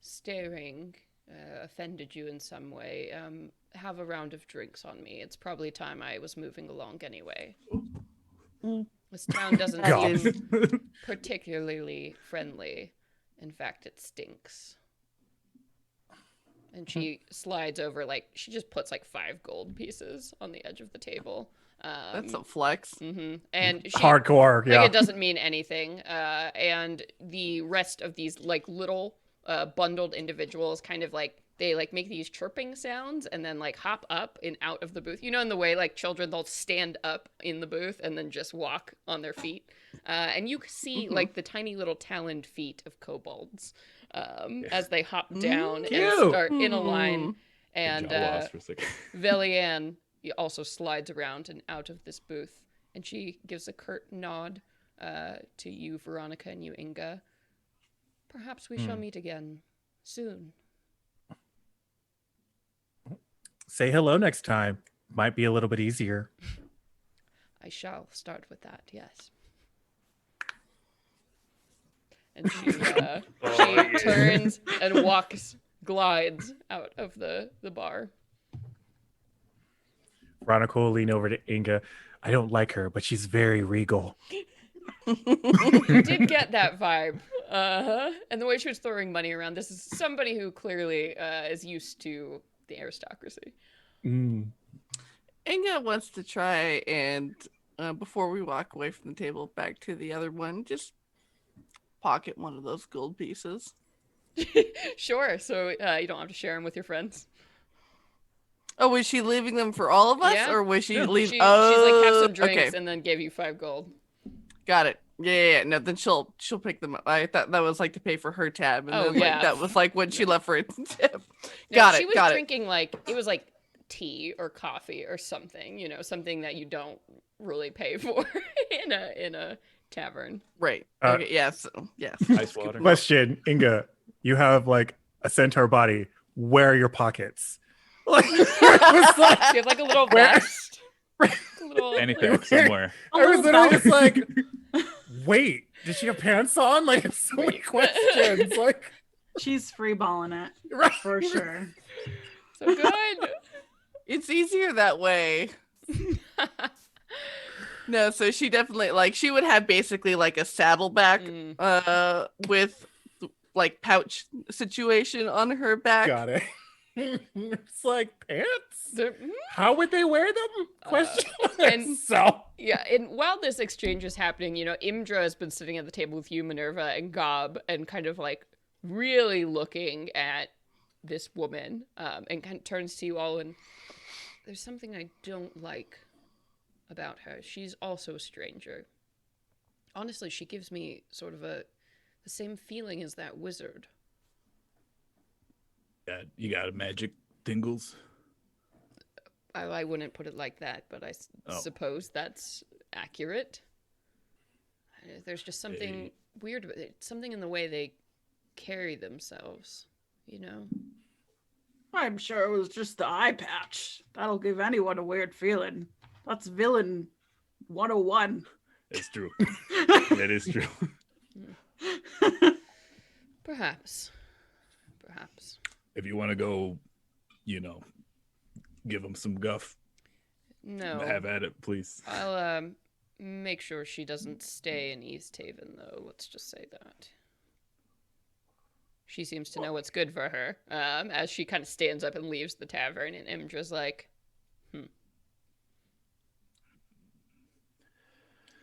staring offended you in some way. Have a round of drinks on me. It's probably time I was moving along anyway. This town doesn't God. seem particularly friendly. In fact, it stinks. And she slides over, she just puts 5 gold pieces on the edge of the table. That's a flex. And she, Hardcore. Yeah. it doesn't mean anything. And the rest of these little bundled individuals kind of they like make these chirping sounds and then like hop up and out of the booth. You know, in the way like children, they'll stand up in the booth and then just walk on their feet. And you see like the tiny little taloned feet of kobolds as they hop down and Cute. start in a line. And Jaw lost for a second. Velian also slides around and out of this booth. And she gives a curt nod to you, Veronica, and you, Inga. Perhaps we shall meet again soon. Say hello next time. Might be a little bit easier. I shall start with that, yes. And she turns and glides out of the bar. Veronica will lean over to Inga. I don't like her, but she's very regal. You did get that vibe. And the way she was throwing money around, this is somebody who clearly is used to the aristocracy. Inga wants to try and, before we walk away from the table back to the other one, just pocket one of those gold pieces. Sure, so you don't have to share them with your friends. Oh, was she leaving them for all of us, Yeah. or was she leaving? She's like, have some drinks, okay. and then gave you 5 gold. Got it. Yeah. No, then she'll pick them up. I thought that was like to pay for her tab, and then, yeah. like, that was like when she left for a tip. No, Got she it. was Got it. drinking like it was like tea or coffee or something, you know, something that you don't really pay for in a tavern. Right. Okay. Yes. Yes. Ice water. Question, Inga. You have like a centaur body. Where are your pockets? Like, I was like, You have like a little Where- vest. A little, Anything somewhere. I was literally just like, wait, did she have pants on? Like, it's so many Wait. questions. Like, She's free balling it right. for sure. so good. It's easier that way. No, so she definitely like she would have basically like a saddleback with like pouch situation on her back. Got it. It's like pants. The- How would they wear them? Question. and- So Yeah, and while this exchange is happening, you know, Imdra has been sitting at the table with you, Minerva, and Gob, and kind of like really looking at this woman, and kind of turns to you all, and there's something I don't like about her. She's also a stranger. Honestly, she gives me sort of the same feeling as that wizard. You got a magic tingles? I wouldn't put it like that, but I Oh. suppose that's accurate. There's just something weird about it. Something in the way they carry themselves, you know? I'm sure it was just the eye patch. That'll give anyone a weird feeling. That's villain 101. It's true. It is true. Perhaps. If you want to go, give them some guff, No. have at it, please. I'll make sure she doesn't stay in Easthaven, though. Let's just say that. She seems to know what's good for her. As she kind of stands up and leaves the tavern, and Imdra's like,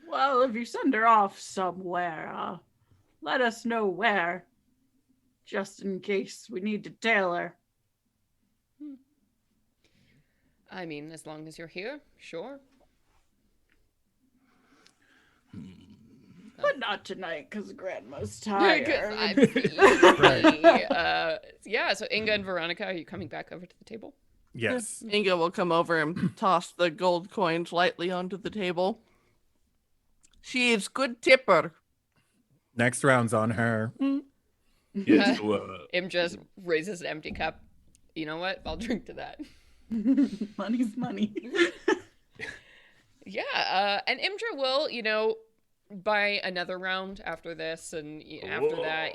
Well, if you send her off somewhere, let us know where. Just in case we need to tail her. I mean, as long as you're here, sure. But not tonight, because Grandma's Yeah, tired. yeah, so Inga and Veronica, are you coming back over to the table? yes. Inga will come over and toss the gold coins lightly onto the table. She is good tipper. Next round's on her. Yeah, so, Im just raises an empty cup. You know what? I'll drink to that. Money's money. Yeah, and Imdra will, buy another round after this, and after that,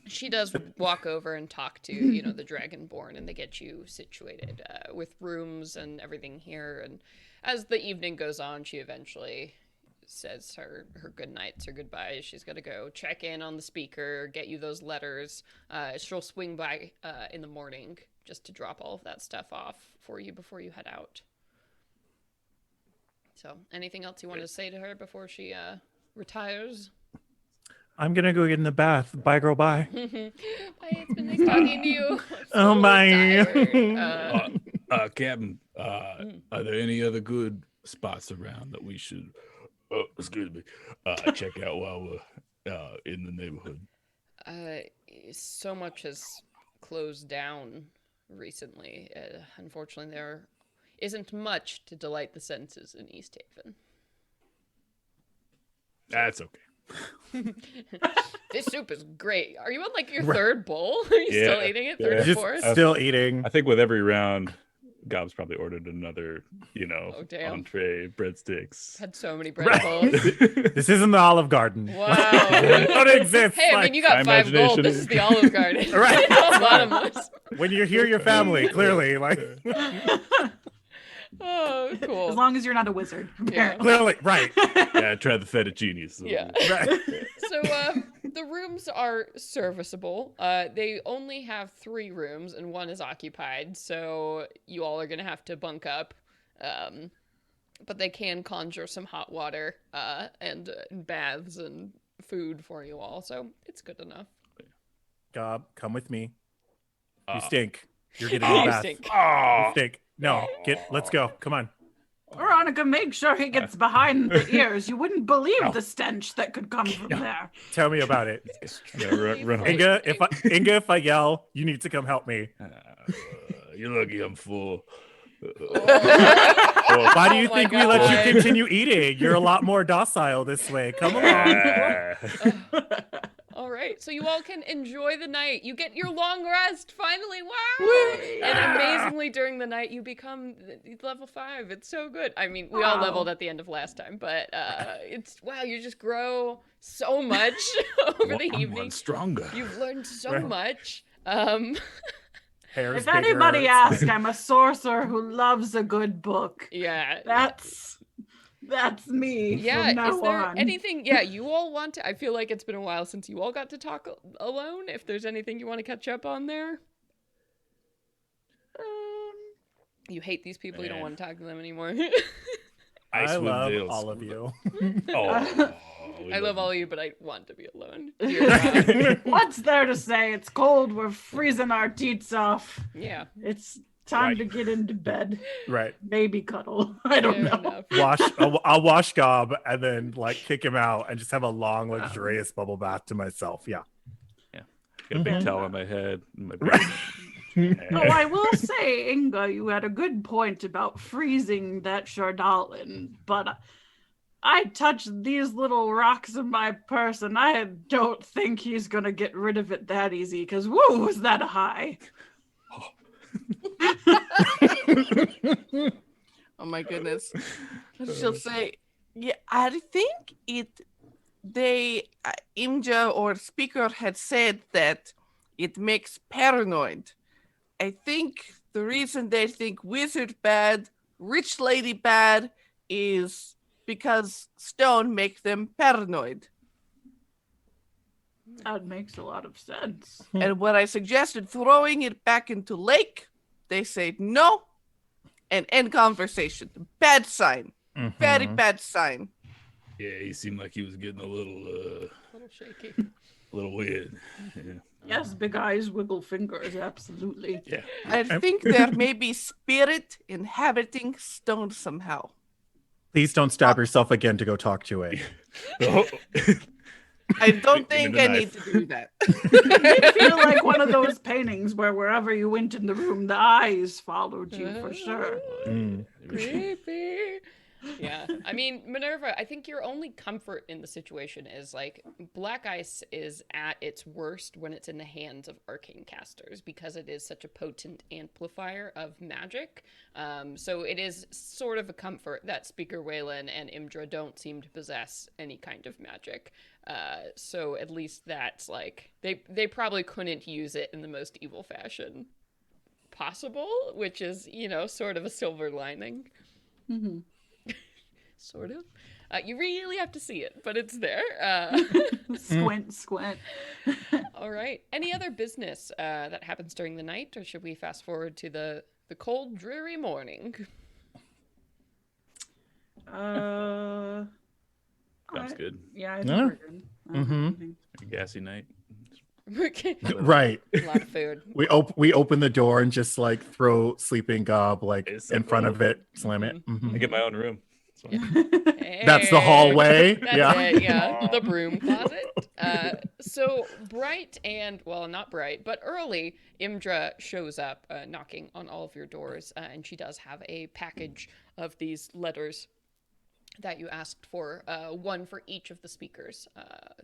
she does walk over and talk to, the Dragonborn, and they get you situated with rooms and everything here. And as the evening goes on, she eventually says her good nights or goodbyes. She's got to go check in on the speaker, get you those letters. She'll swing by in the morning just to drop all of that stuff off for you before you head out. So, anything else you wanted to say to her before she retires? I'm gonna go get in the bath. Bye, girl. Bye. Bye, it's been nice talking to you. Oh, So bye. tired. Captain, are there any other good spots around that we should, excuse me, check out while we're in the neighborhood? So much has closed down recently. Unfortunately, there isn't much to delight the senses in Easthaven. That's okay. This soup is great. Are you on like your third bowl? Are you still Yeah. eating it? Yeah. Third or Just fourth? still eating. I think with every round, Gob's probably ordered another, Oh, damn. entree, breadsticks. Had so many bread bowls. This isn't the Olive Garden. Wow. It don't exist. Hey, I Like, mean, you got my 5 gold. imagination This is- is the Olive Garden. Right. Bottomless. when you're here, your family, clearly. Like, Oh, As cool. long as you're not a wizard. Yeah. clearly, right. Yeah, I tried the fettuccine. So. Yeah. Right. So the rooms are serviceable. They only have 3 rooms and 1 is occupied, so you all are gonna have to bunk up. But they can conjure some hot water and baths and food for you all, so it's good enough. Gob, come with me. You Uh, stink. You're getting You a bath. stink. You stink. No, let's go. Come on. Veronica, make sure he gets behind the ears. You wouldn't believe the stench that could come from there. Tell me about it. Yeah, run home. Inga, if I yell, you need to come help me. You're lucky I'm full. Why do you Oh my think we let God. you continue eating? You're a lot more docile this way. Come along. All right, so you all can enjoy the night. You get your long rest finally. Wow! And amazingly, during the night, you become level 5. It's so good. I mean, we all Wow. leveled at the end of last time, but it's wow. You just grow so much over the I'm evening. one stronger. You've learned so Right. much. Hair's If bigger, anybody it's asks, fine. I'm a sorcerer who loves a good book. Yeah. That's me Yeah, from now is there on. anything you all want to I feel like it's been a while since you all got to talk alone. If there's anything you want to catch up on there. You hate these people, you don't Man. want to talk to them anymore. I Icewind love Dale's- all of you. Oh, I love all of you, but I want to be alone. Dear God. What's there to say? It's cold. We're freezing our teats off. Yeah. It's time Right. to get into bed. Right. Maybe cuddle. I don't Fair know. enough. I'll wash Gob and then like kick him out and just have a long, luxurious bubble bath to myself. Yeah. Got a big Mhm. towel on my head. and my Right. Oh, I will say, Inga, you had a good point about freezing that chardalyn, but I touched these little rocks in my purse, and I don't think he's gonna get rid of it that easy. Because woo, was that high? Oh my goodness. She'll say, yeah, I think Imja or speaker had said that it makes paranoid. I think the reason they think wizard bad, rich lady bad is because stone make them paranoid. That makes a lot of sense. And when I suggested throwing it back into lake, they say no and end conversation. Bad sign. Very Mhm. bad sign. Yeah, he seemed like he was getting a little A little shaky. weird. Yeah. Yes, big eyes, wiggle fingers, absolutely. Yeah. I think there may be spirit inhabiting stone somehow. Please don't stab yourself again to go talk to it. Oh. I don't Give think me the I knife. need to do that. I feel like one of those paintings where wherever you went in the room, the eyes followed you for sure. Mm. Creepy. Yeah. I mean, Minerva, I think your only comfort in the situation is like black ice is at its worst when it's in the hands of arcane casters because it is such a potent amplifier of magic. So it is sort of a comfort that Speaker Waylon and Imdra don't seem to possess any kind of magic. So at least that's like they probably couldn't use it in the most evil fashion possible, which is, sort of a silver lining. Mm-hmm. Sort of. You really have to see it, but it's there. Squint, squint. All right. Any other business that happens during the night, or should we fast forward to the cold, dreary morning? Sounds good. Yeah, I think Yeah. we're good. Mhm. A gassy night. Right. A lot of food. We open the door and just like throw sleeping gob like It's in so front cool. of it, slam it. I Mhm. get my own room. So That's the Hey. hallway. That's Yeah. it, yeah. The broom closet. So bright and, well, not bright, but early, Imdra shows up knocking on all of your doors, and she does have a package of these letters that you asked for, one for each of the speakers,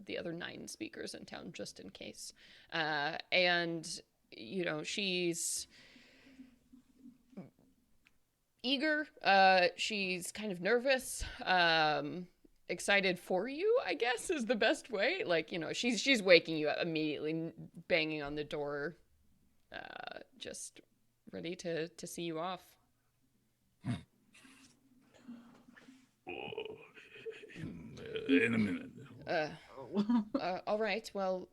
the other 9 speakers in town, just in case. And, you know, she's eager, she's kind of nervous, excited for you, I guess, is the best way. Like, you know, she's waking you up immediately, banging on the door, just ready to see you off. in a minute. All right, well,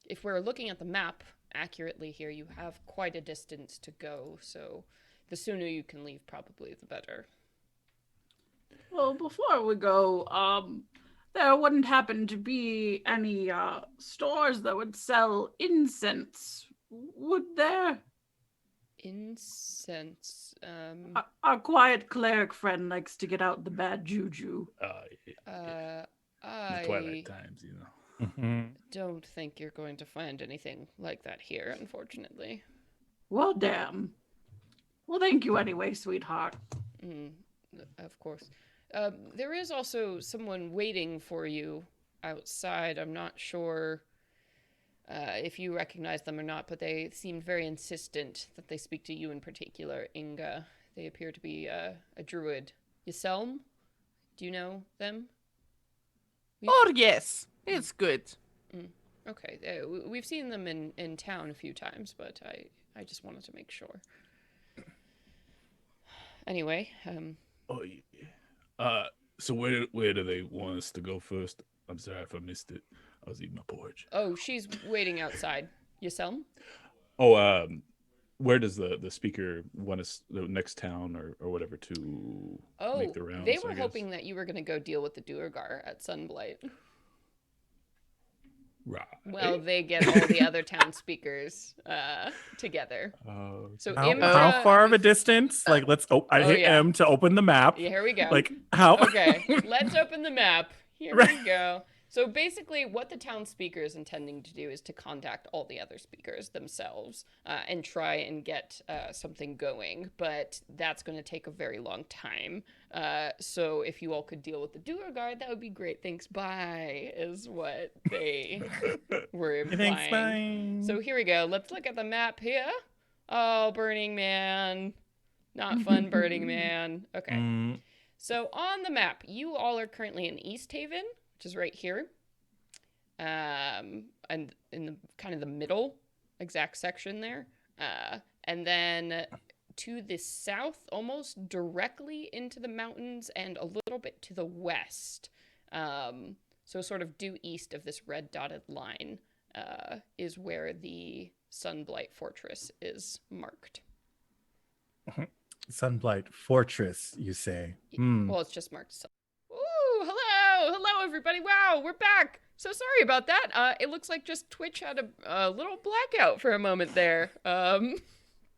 if we're looking at the map accurately here, you have quite a distance to go, so the sooner you can leave, probably the better. Well, before we go, there wouldn't happen to be any stores that would sell incense, would there? Incense, Our quiet cleric friend likes to get out the bad juju. The I twilight times, you know. Mhm. don't think you're going to find anything like that here, unfortunately. Well, damn. Well, thank you anyway, sweetheart. Of course. There is also someone waiting for you outside. I'm not sure if you recognize them or not, but they seemed very insistent that they speak to you in particular, Inga. They appear to be a druid. Yaselm? Do you know them? Oh, yes. It's good. Okay. We've seen them in town a few times, but I just wanted to make sure. Anyway, Oh, yeah. So where do they want us to go first? I'm sorry if I missed it. I was eating my porridge. oh, she's waiting outside. Yaselm? Oh, where does the speaker want us, the next town or whatever, to make the rounds? They were I guess? hoping that you were going to go deal with the duergar at Sunblight. Right. Well, they get all the other town speakers together. So How Imdra, far of a distance? Like, I hit yeah. M to open the map. Yeah, here we go. Like, how? Okay, let's open the map. Here we go. So basically, what the town speaker is intending to do is to contact all the other speakers themselves and try and get something going. But that's going to take a very long time. So if you all could deal with the duergar, that would be great. Thanks, bye, is what they were implying. Thanks, bye. So here we go. Let's look at the map here. Oh, Burning Man. Not fun, Burning Man. Okay. So on the map, you all are currently in Easthaven, which is right here. And in the kind of the middle exact section there. And then to the south, almost directly into the mountains and a little bit to the west. So sort of due east of this red dotted line is where the Sunblight Fortress is marked. Sunblight Fortress, you say? Well, it's just marked. Ooh, hello, everybody! Wow, we're back. So sorry about that. It looks like just Twitch had a little blackout for a moment there.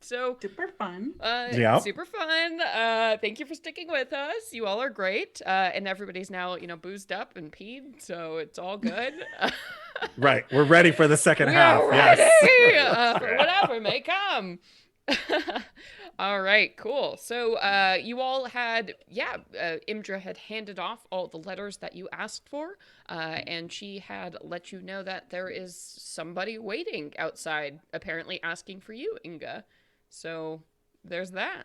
So Super fun. Yeah. super fun. Thank you for sticking with us. You all are great, and everybody's now boozed up and peed, so it's all good. Right. We're ready for the second We half. are ready Yes. for whatever may come. All right, cool. So you all had, Imdra had handed off all the letters that you asked for, and she had let you know that there is somebody waiting outside, apparently asking for you, Inga. So there's that.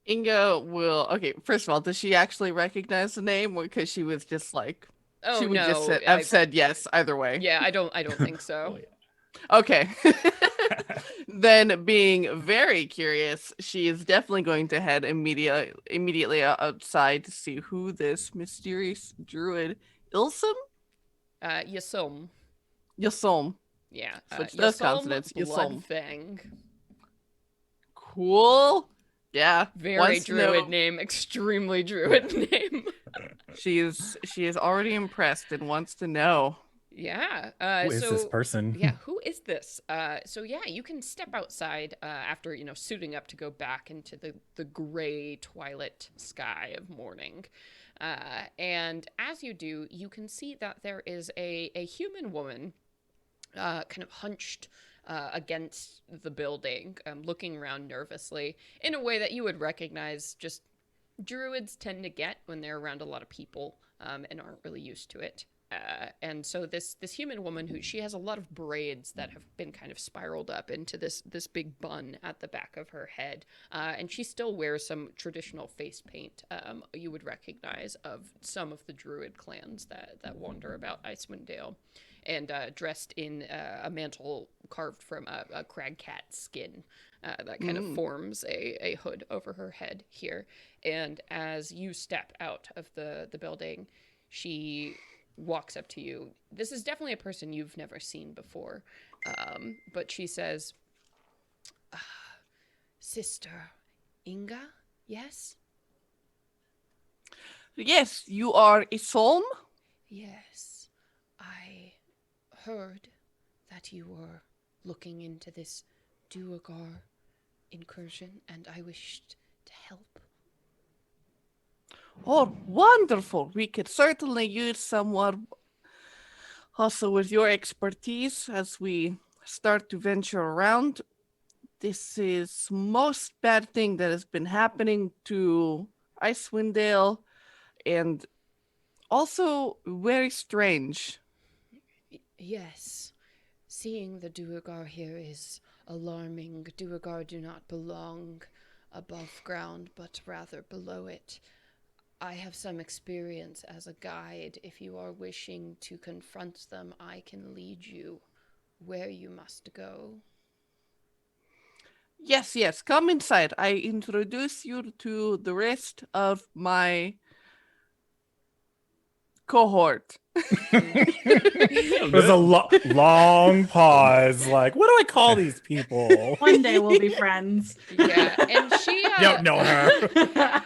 Inga will. Okay, first of all, does she actually recognize the name, or because she was just like, Oh she would no, just have said yes either way? Yeah, I don't think so. Oh, yeah. Okay. Then, being very curious, she is definitely going to head immediately outside to see who this mysterious druid Ilsum? Yasom. Yasom. Yeah. Switch those Yasom consonants. Yasom. Bloodfang. Cool. Yeah. Very wants to druid know- name. Extremely druid name. She is already impressed and wants to know. Yeah. Who is this person? Yeah, who is this? So yeah, you can step outside after suiting up to go back into the gray twilight sky of morning. And as you do, you can see that there is a human woman, kind of hunched against the building, looking around nervously in a way that you would recognize just druids tend to get when they're around a lot of people, and aren't really used to it. And so this human woman, she has a lot of braids that have been kind of spiraled up into this big bun at the back of her head, and she still wears some traditional face paint you would recognize of some of the druid clans that wander about Icewind Dale, and dressed in a mantle carved from a crag cat skin that kind of forms a hood over her head here. And as you step out of the building, she walks up to you. This is definitely a person you've never seen before, but she says, Sister Inga, yes? Yes, you are Isolm? Yes, I heard that you were looking into this duergar incursion, and I wished to help. Oh, wonderful. We could certainly use someone also with your expertise as we start to venture around. This is most bad thing that has been happening to Icewind Dale, and also very strange. Yes, seeing the duergar here is alarming. Duergar do not belong above ground, but rather below it. I have some experience as a guide. If you are wishing to confront them, I can lead you where you must go. Yes, yes, come inside. I introduce you to the rest of my cohort. It was a long pause. Like, what do I call these people? One day we'll be friends. Yeah, and she Don't know her.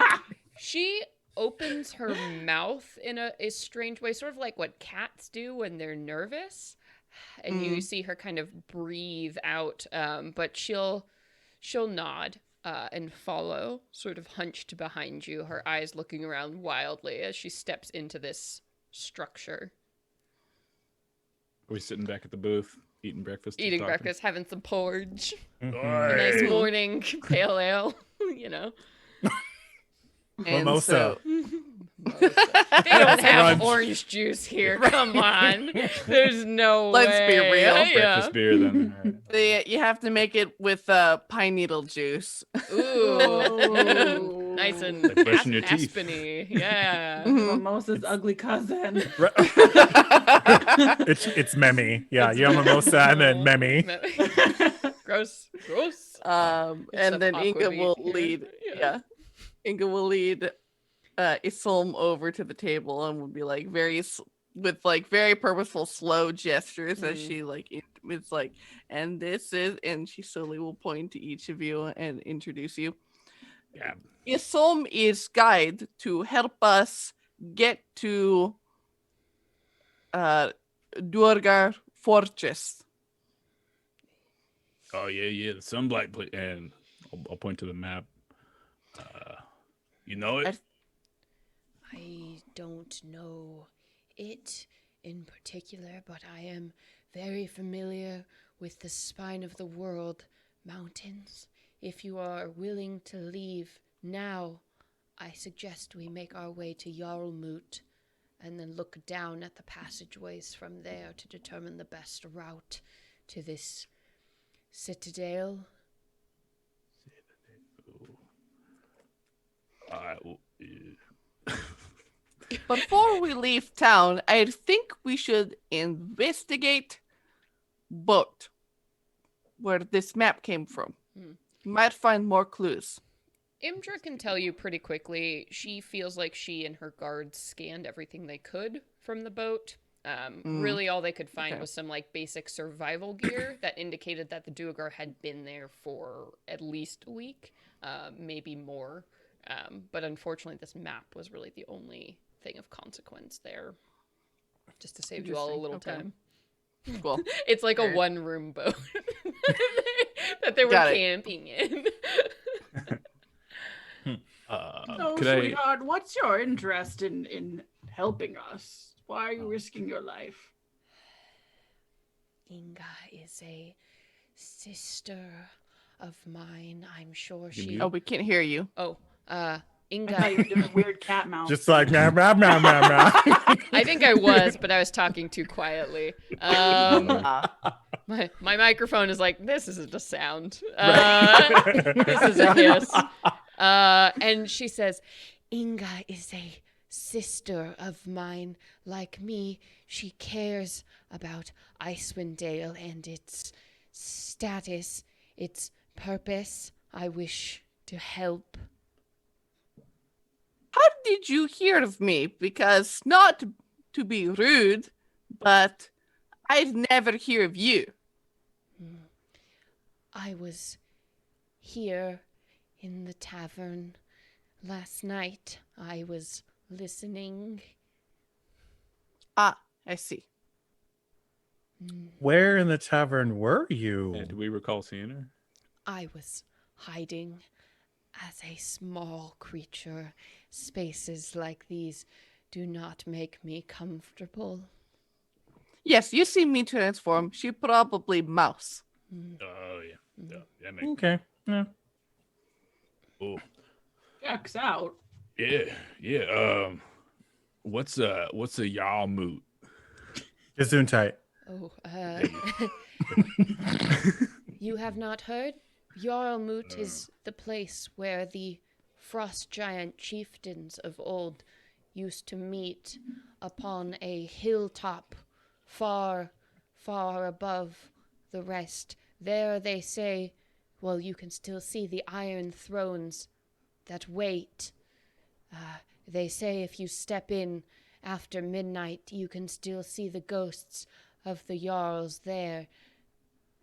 she opens her mouth in a strange way, sort of like what cats do when they're nervous. And you see her kind of breathe out, but she'll nod and follow, sort of hunched behind you, her eyes looking around wildly as she steps into this structure. Are we sitting back at the booth, eating breakfast? and Eating talking? breakfast, having some porridge, Mhm. a nice morning pale ale, And Mimosa. They don't have Brunch. orange juice here. Come on. There's no way. Let's be real. Breakfast beer then. All right. you have to make it with pine needle juice. Ooh. Nice and Like brushing your teeth. aspeny. Yeah. Mimosa's ugly cousin. It's Memi. Yeah, you have mimosa and then Memi. Gross. And then Inga aquavit will here. lead. Yeah. Inga will lead Isolm over to the table and will be like with very purposeful slow gestures as she it's like, and this is, and she slowly will point to each of you and introduce you. Yeah. Isolm is guide to help us get to Duergar Fortress. Oh yeah, the sunblight place, and I'll point to the map. You know it? I don't know it in particular, but I am very familiar with the spine of the world, mountains. If you are willing to leave now, I suggest we make our way to Jarlmut and then look down at the passageways from there to determine the best route to this citadel. All right. Well, yeah. Before we leave town, I think we should investigate boat where this map came from. You might find more clues. Imdra can tell you pretty quickly. She feels like she and her guards scanned everything they could from the boat. Really, all they could find was some basic survival gear that indicated that the duergar had been there for at least a week, maybe more. But unfortunately, this map was really the only thing of consequence there, just to save you all a Interesting, little okay. time. Cool. It's like a Fair. one-room boat that they were Got it. camping in. So, could I? sweetheart, what's your interest in helping us? Why are you risking your life? Inga is a sister of mine. I'm sure You she. mute? Oh, we can't hear you. Oh, I Inga. thought you were doing a weird cat mouth. Just like meow, meow, meow, meow, meow. I think I was, but I was talking too quietly. My microphone is like, this isn't a sound. This is a hiss. And she says, Inga is a sister of mine. Like me, she cares about Icewind Dale and its status, its purpose. I wish to help. How did you hear of me? Because not to be rude, but I'd never hear of you. I was here in the tavern last night. I was listening. Ah, I see. Where in the tavern were you? Do we recall seeing her? I was hiding as a small creature. Spaces like these do not make me comfortable. Yes, you see me transform. She probably mouse. Oh yeah, that makes. Okay. Yeah. Oh Checks out. yeah. What's a y'all moot? Gesundheit. Oh, you have not heard? Jarlmut is the place where the frost giant chieftains of old used to meet upon a hilltop far, far above the rest. There they say, well, you can still see the iron thrones that wait. They say if you step in after midnight, you can still see the ghosts of the Jarls there.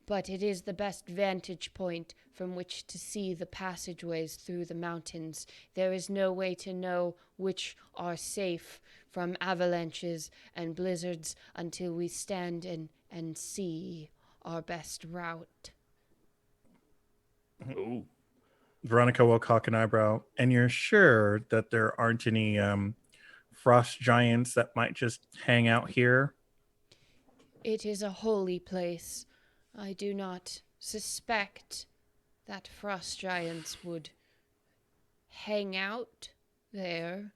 But it is the best vantage point from which to see the passageways through the mountains. There is no way to know which are safe from avalanches and blizzards until we stand and see our best route. Oh, Veronica will cock an eyebrow. And you're sure that there aren't any frost giants that might just hang out here? It is a holy place. I do not suspect that frost giants would hang out there.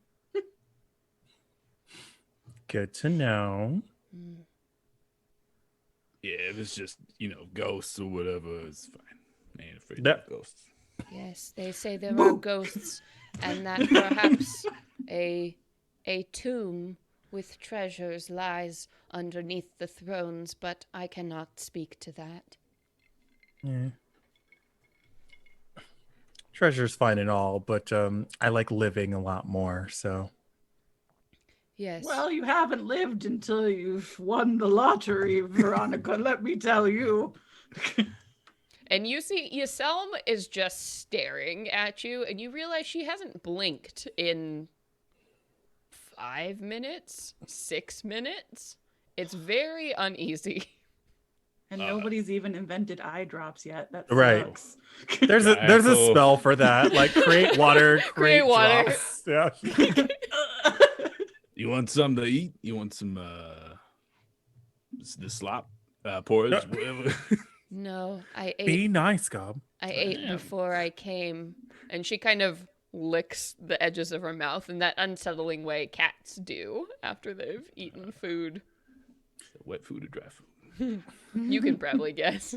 Good to know. yeah. If it's just ghosts or whatever, it's fine. I ain't afraid That- of ghosts. Yes, they say there are ghosts, and that perhaps a tomb with treasures lies underneath the thrones, but I cannot speak to that. Yeah. Treasure's fine and all, but I like living a lot more, so. Yes. Well, you haven't lived until you've won the lottery, Veronica, let me tell you. And you see Yaselm is just staring at you, and you realize she hasn't blinked in 5 minutes, 6 minutes. It's very uneasy. And nobody's even invented eye drops yet. That Right. sucks. There's a spell for that. Like create water, create water. drops. Yeah. You want something to eat? You want some the slop porridge, whatever. No, I ate. Be nice, Gob. I ate before I came. And she kind of licks the edges of her mouth in that unsettling way cats do after they've eaten food. Wet food or dry food? You can probably guess.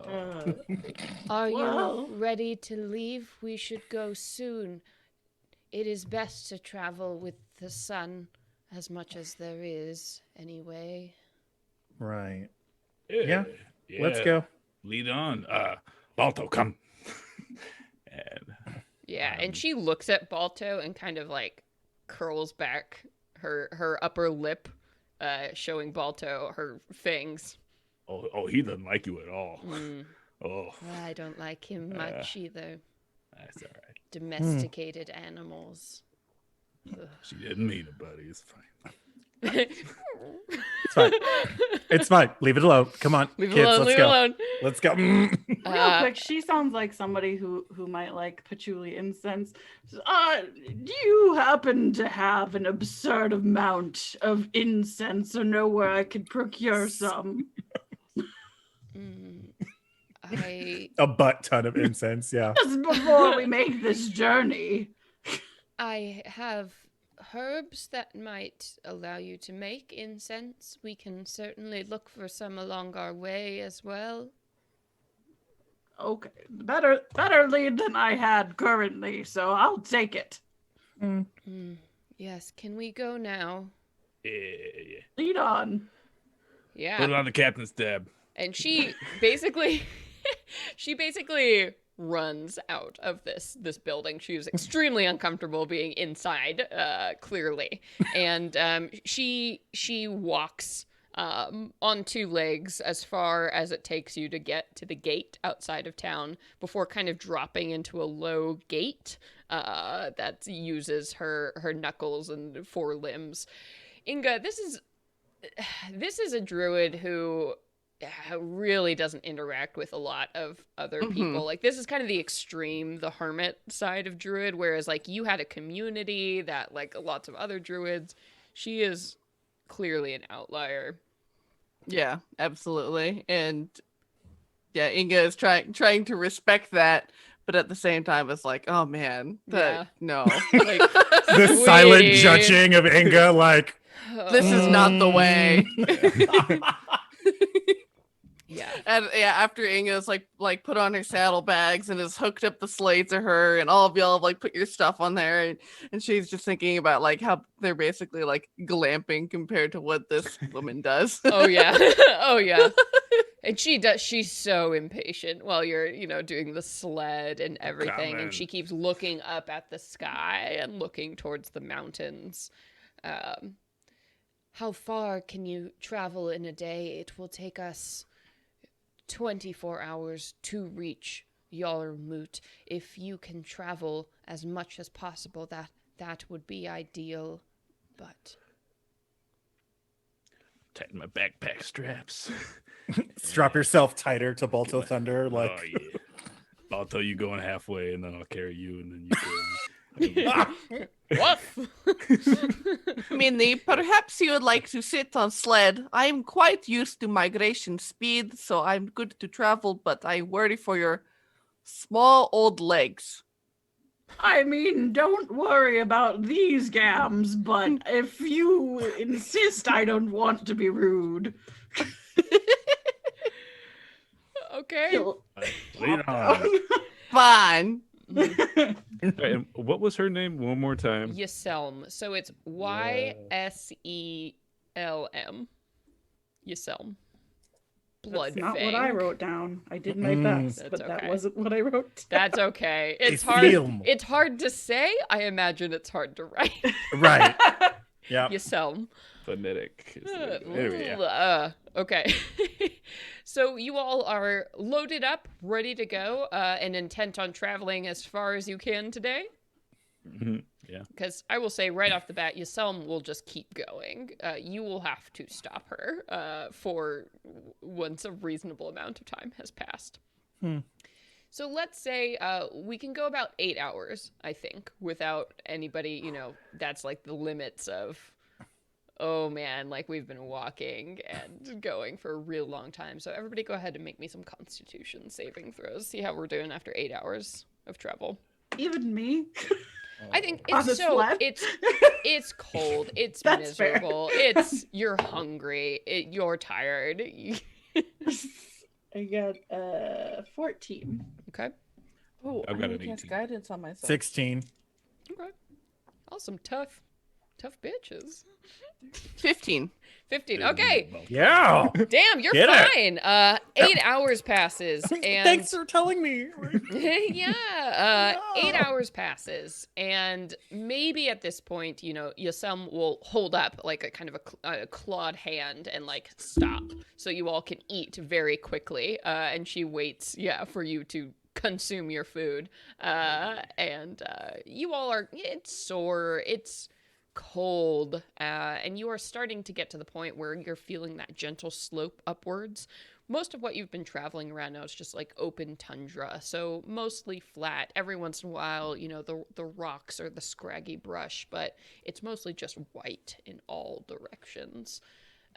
Are Well. you ready to leave? We should go soon. It is best to travel with the sun as much as there is, anyway. Right. Yeah. Let's go. Lead on. Balto, come. And Yeah, and she looks at Balto and kind of like curls back her upper lip, showing Balto her fangs. oh, he doesn't like you at all. Oh, I don't like him much either. that's all right. domesticated animals. Ugh. She didn't mean it, buddy. It's fine. It's fine. It's fine. Leave it alone. Come on, Leave it kids. alone, Let's leave go. it alone. Let's go. Real quick, she sounds like somebody who might like patchouli incense. Do you happen to have an absurd amount of incense or know where I could procure some? A butt ton of incense. Yeah. Just before we make this journey. I have herbs that might allow you to make incense. We can certainly look for some along our way as well. Okay, better lead than I had currently, so I'll take it. Yes, can we go now? Yeah. Lead on. Yeah. Put it on the captain's tab. And she basically runs out of this building. She was extremely uncomfortable being inside, clearly. And she walks on two legs as far as it takes you to get to the gate outside of town before kind of dropping into a low gate that uses her knuckles and forelimbs. Inga, this is a druid who really doesn't interact with a lot of other people. Like, this is kind of the extreme, the hermit side of druid, whereas like you had a community that like lots of other druids. She is clearly an outlier. Yeah, absolutely. And yeah, Inga is trying to respect that, but at the same time it's like, oh man, no. Like, The silent Sweetie. judging of Inga, like, this is not the way. Yeah. And yeah, after Inga's like put on her saddlebags and has hooked up the sleigh to her, and all of y'all have like put your stuff on there, and she's just thinking about like how they're basically like glamping compared to what this woman does. Oh yeah. Oh yeah. And she's so impatient while you're, doing the sled and everything. Coming. And she keeps looking up at the sky and looking towards the mountains. How far can you travel in a day? It will take us 24 hours to reach Yarmut. If you can travel as much as possible, that would be ideal. But Tighten my backpack straps. strap yourself tighter to Balto Thunder. Like, Oh yeah. I'll tell you going halfway, and then I'll carry you, and then you carry me. woof. Minnie, perhaps you would like to sit on sled. I am quite used to migration speed, so I'm good to travel, but I worry for your small old legs. I mean, don't worry about these gams, but if you insist, I don't want to be rude. Okay. Lead on. Fine. And what was her name? One more time. Yselm. So it's Yselm. Yselm. Blood That's not Fang. what I wrote down. I did my best, That's but that okay. wasn't what I wrote. That's okay. It's It's hard. film. It's hard to say. I imagine it's hard to write. right. Yeah. Yselm. Phonetic. There we go. Okay. So you all are loaded up, ready to go, and intent on traveling as far as you can today. Mhm. Yeah. Because I will say right off the bat, Yselm will just keep going. You will have to stop her for once a reasonable amount of time has passed. So let's say we can go about 8 hours, I think, without anybody, that's like the limits of, oh man, like we've been walking and going for a real long time. So everybody go ahead and make me some Constitution saving throws. See how we're doing after 8 hours of travel. Even me? I think On it's the sled? it's cold, it's That's fair. miserable, you're hungry, you're tired. I got 14. Okay. Oh, I've got I an need to cast 18. guidance on myself. 16. Okay. Awesome. Tough bitches. 15. 15. Okay. Yeah. Damn, you're Get it. fine. 8 hours passes and Thanks for telling me. yeah. 8 hours passes, and maybe at this point, Yasem will hold up like a kind of a clawed hand and like stop, so you all can eat very quickly. And she waits, for you to consume your food. And you all are, it's sore, it's cold, and you are starting to get to the point where you're feeling that gentle slope upwards. Most of what you've been traveling around now is just like open tundra, so mostly flat. Every once in a while, you know, the rocks or the scraggy brush, but it's mostly just white in all directions.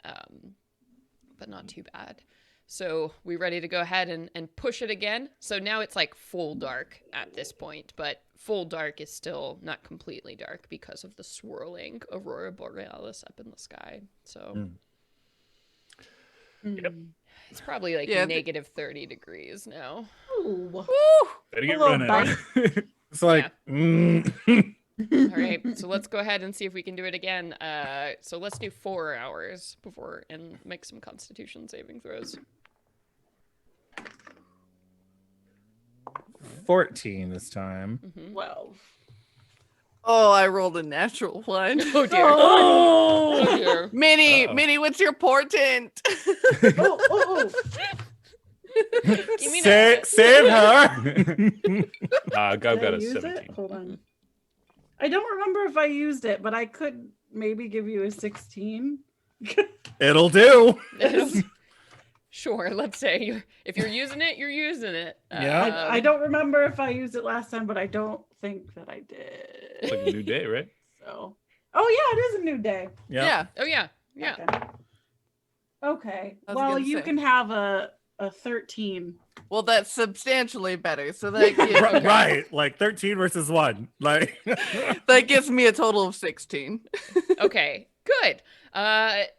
But not too bad. So we ready to go ahead and push it again? So now it's like full dark at this point, but full dark is still not completely dark because of the swirling aurora borealis up in the sky. So Yep. it's probably like negative 30 degrees now. Ooh. Woo! Better get Hello, running. bud. It's like, All right, so let's go ahead and see if we can do it again. So let's do 4 hours before and make some Constitution saving throws. 14 this time. 12. Oh, I rolled a natural one. Oh dear. Oh, Oh dear. Minnie, what's your portent? oh. Give me Save her. I've Did got I a use 17. it? Hold on. I don't remember if I used it, but I could maybe give you a 16. It'll do. Sure, let's say if you're using it, you're using it. Yeah. I don't remember if I used it last time, but I don't think that I did. It's like a new day, right? So, oh yeah, it is a new day. Yeah. Oh yeah. Yeah. Okay. I was Well, gonna you say. can have a 13. Well, that's substantially better. So that gives, Okay. Right. Like 13 versus 1. Like that gives me a total of 16. Okay. Good.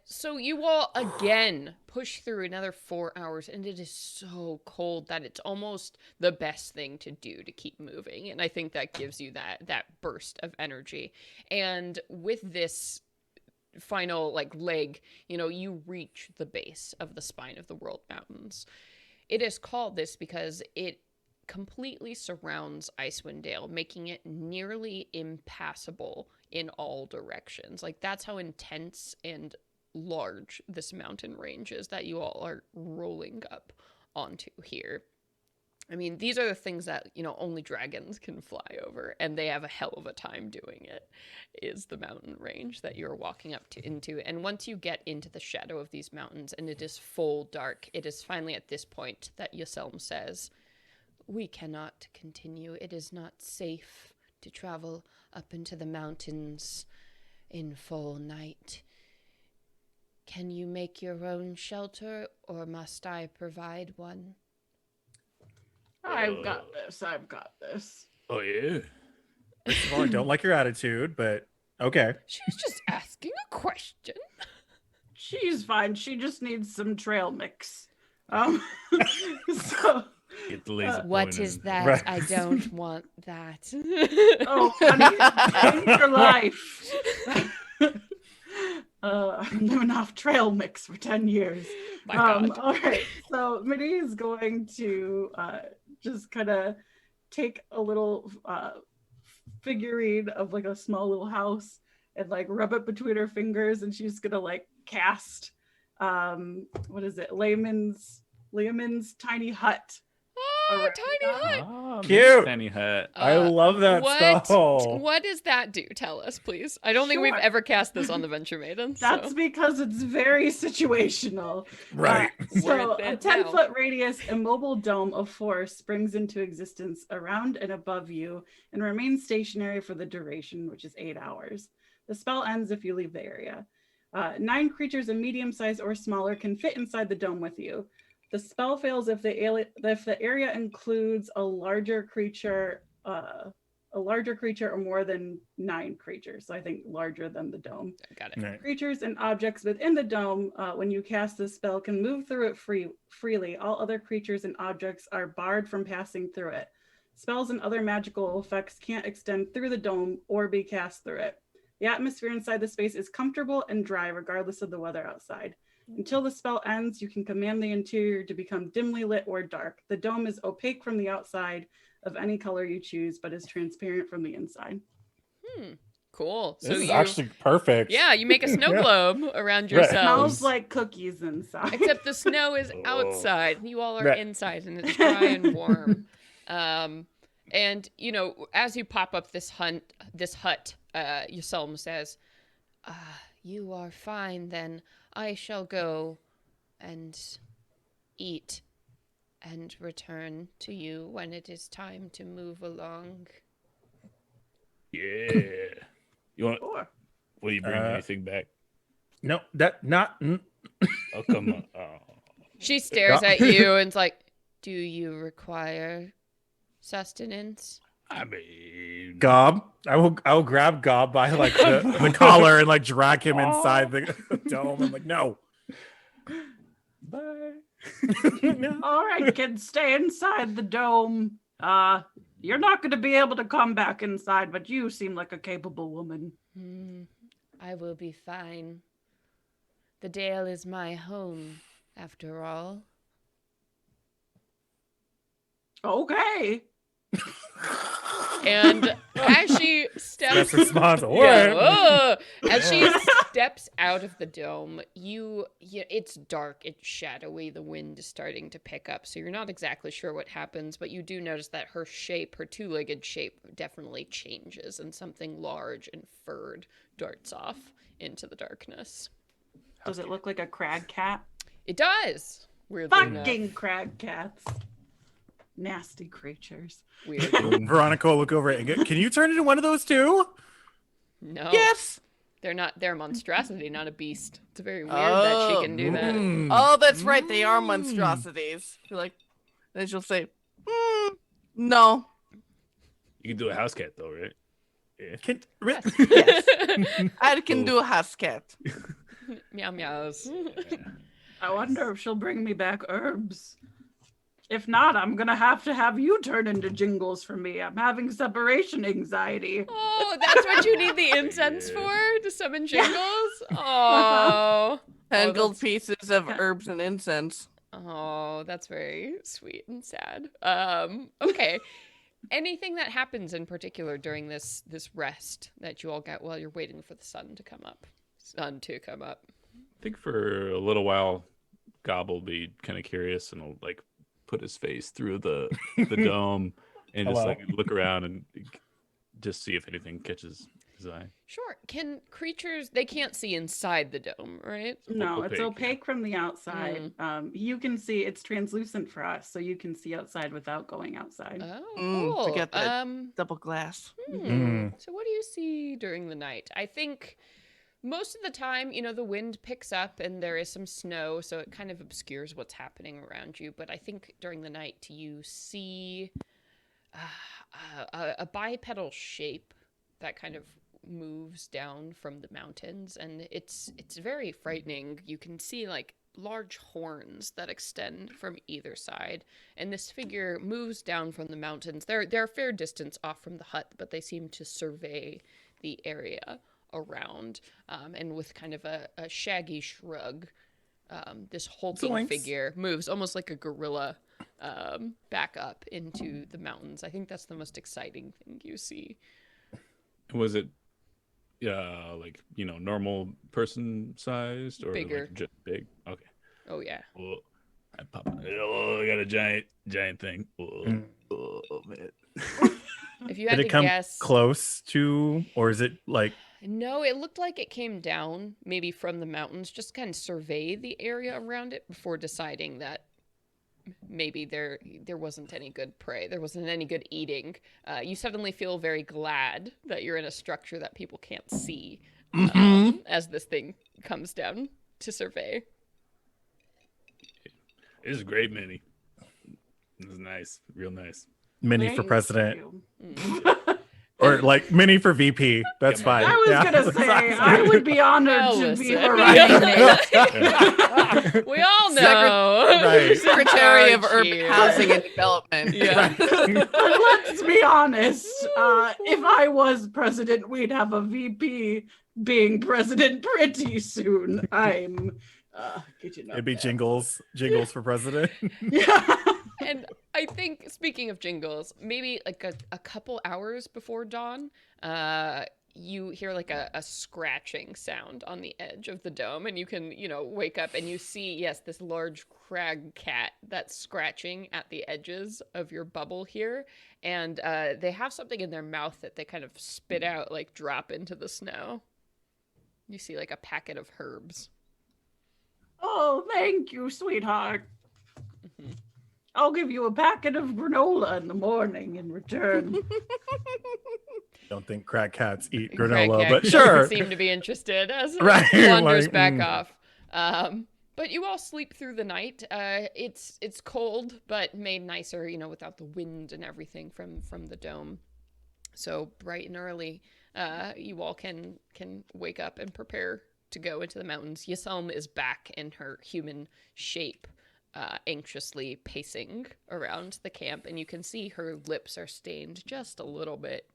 So you all again push through another 4 hours, and it is so cold that it's almost the best thing to do to keep moving. And I think that gives you that burst of energy. And with this final like leg, you know, you reach the base of the spine of the World Mountains. It is called this because it completely surrounds Icewind Dale, making it nearly impassable in all directions. Like, that's how intense and large this mountain range is that you all are rolling up onto here. I mean, these are the things that, you know, only dragons can fly over, and they have a hell of a time doing it, is the mountain range that you're walking up to into. And once you get into the shadow of these mountains and it is full dark, it is finally at this point that Yoselm says, "We cannot continue. It is not safe to travel up into the mountains in full night. Can you make your own shelter, or must I provide one?" I've got this. I've got this. Oh, yeah. first of all, I don't like your attitude, but okay. She was just asking a question. She's fine. She just needs some trail mix. So, Get the laser What pointer. is that? Right. I don't want that. oh, honey, change your life. I'm living off trail mix for 10 years. My God. All right. So Minnie is going to just kind of take a little figurine of like a small little house and like rub it between her fingers, and she's gonna like cast what is it? Leomund's tiny hut. Oh, Around tiny that. hut. Ah, Cute. Tiny hut. I love that spell. What does that do? Tell us, please. I don't think we've Sure. ever cast this on the Venture Maiden. That's because it's very situational. Right. So We're a at that now. 10-foot radius immobile dome of force springs into existence around and above you and remains stationary for the duration, which is 8 hours. The spell ends if you leave the area. 9 creatures in medium size or smaller can fit inside the dome with you. The spell fails if the area includes a larger creature or more than 9 creatures. So I think larger than the dome. Got it. Right. Creatures and objects within the dome, when you cast this spell, can move through it freely. All other creatures and objects are barred from passing through it. Spells and other magical effects can't extend through the dome or be cast through it. The atmosphere inside the space is comfortable and dry, regardless of the weather outside. Until the spell ends, you can command the interior to become dimly lit or dark. The dome is opaque from the outside of any color you choose, but is transparent from the inside. Cool. This is actually perfect. Yeah, you make a snow Yeah. globe around Right. yourselves. Smells like cookies inside. Except the snow is outside. You all are Right. inside, and it's dry and warm. And as you pop up this hut, Yusalm says, "You are fine. Then I shall go and eat and return to you when it is time to move along." Yeah. You want? Sure. Will you bring anything back? No, that not. Oh, come on. Oh. She stares at you and's like, "Do you require sustenance?" I mean, Gob. I will grab Gob by like the collar and like drag him inside the dome. I'm like, no. bye. No. All right, kids, stay inside the dome. You're not going to be able to come back inside, but you seem like a capable woman. I will be fine. The Dale is my home, after all. Okay. And as she steps, That's response. As she steps out of the dome, it's dark, it's shadowy. The wind is starting to pick up, so you're not exactly sure what happens. But you do notice that her two-legged shape, definitely changes, and something large and furred darts off into the darkness. Does it look like a crag cat? It does. Weirdly enough. Fucking crag cats. Nasty creatures. Weird. Veronica will look over and can you turn into one of those too? No. Yes. They're a monstrosity, not a beast. It's very weird that she can do that. Oh, that's right. They are monstrosities. You're like, then she'll say, no. You can do a house cat though, right? Yeah. Yes. I can do a house cat. Meow meows. I wonder if she'll bring me back herbs. If not, I'm going to have you turn into Jingles for me. I'm having separation anxiety. Oh, that's what you need the incense for? To summon Jingles? Oh. Tangled pieces of herbs and incense. Oh, that's very sweet and sad. Okay. Anything that happens in particular during this rest that you all get while you're waiting for the sun to come up? I think for a little while, Gob will be kind of curious and will like put his face through the dome and just like look around and just see if anything catches his eye. Sure. Can creatures, they can't see inside the dome, right? No, it's Opaque, opaque from the outside. You can see, it's translucent for us, so you can see outside without going outside. Oh, cool. To get that double glass. So what do you see during the night? I think most of the time, the wind picks up and there is some snow, so it kind of obscures what's happening around you. But I think during the night you see a bipedal shape that kind of moves down from the mountains, and it's very frightening. You can see like large horns that extend from either side, and this figure moves down from the mountains. They're a fair distance off from the hut, but they seem to survey the area around, and with kind of a shaggy shrug, this hulking figure moves almost like a gorilla back up into the mountains. I think that's the most exciting thing you see. Was it normal person sized or Bigger? Like just big? Okay. Oh yeah. Well, I got a giant thing. Oh man. If you had Did to it come guess, close to, or is it like? No, it looked like it came down maybe from the mountains, just kind of survey the area around it before deciding that maybe there wasn't any good prey, there wasn't any good eating. You suddenly feel very glad that you're in a structure that people can't see as this thing comes down to survey. It was great, Minnie. It was nice, real nice. Mini for Thank president, you. or like mini for VP. That's fine. I was gonna say I would be honored to be her running mate. We all know. Right. Secretary of Charge Urban here. Housing and Development. Yeah. But let's be honest. If I was president, we'd have a VP being president pretty soon. It'd be Jingles for president. Yeah. And I think, speaking of Jingles, maybe like a couple hours before dawn, you hear like a scratching sound on the edge of the dome, and you can, wake up and you see, yes, this large crag cat that's scratching at the edges of your bubble here. And they have something in their mouth that they kind of spit out, like drop into the snow. You see like a packet of herbs. Oh, thank you, sweetheart. I'll give you a packet of granola in the morning in return. Don't think crag cats eat Crag granola, cat but doesn't sure. seem to be interested as it Right, wanders like, back off. But you all sleep through the night. It's cold, but made nicer, without the wind and everything from the dome. So bright and early, you all can wake up and prepare to go into the mountains. Yaselm is back in her human shape, anxiously pacing around the camp, and you can see her lips are stained just a little bit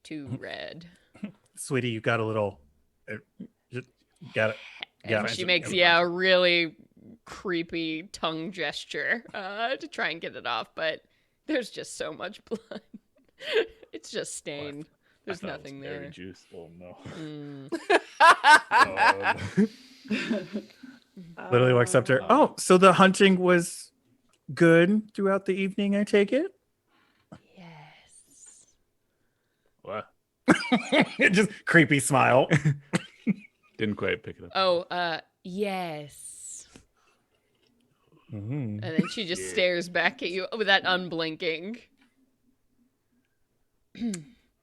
too red. Sweetie, you got a little. Just got it. And she makes a really creepy tongue gesture to try and get it off, but there's just so much blood. It's just stained. There's nothing there. Juice. Oh no. Literally walks up to her. Oh, so the hunting was good throughout the evening, I take it? Yes. What? Just creepy smile. Didn't quite pick it up. Oh, yes. Mm-hmm. And then she just stares back at you with that unblinking.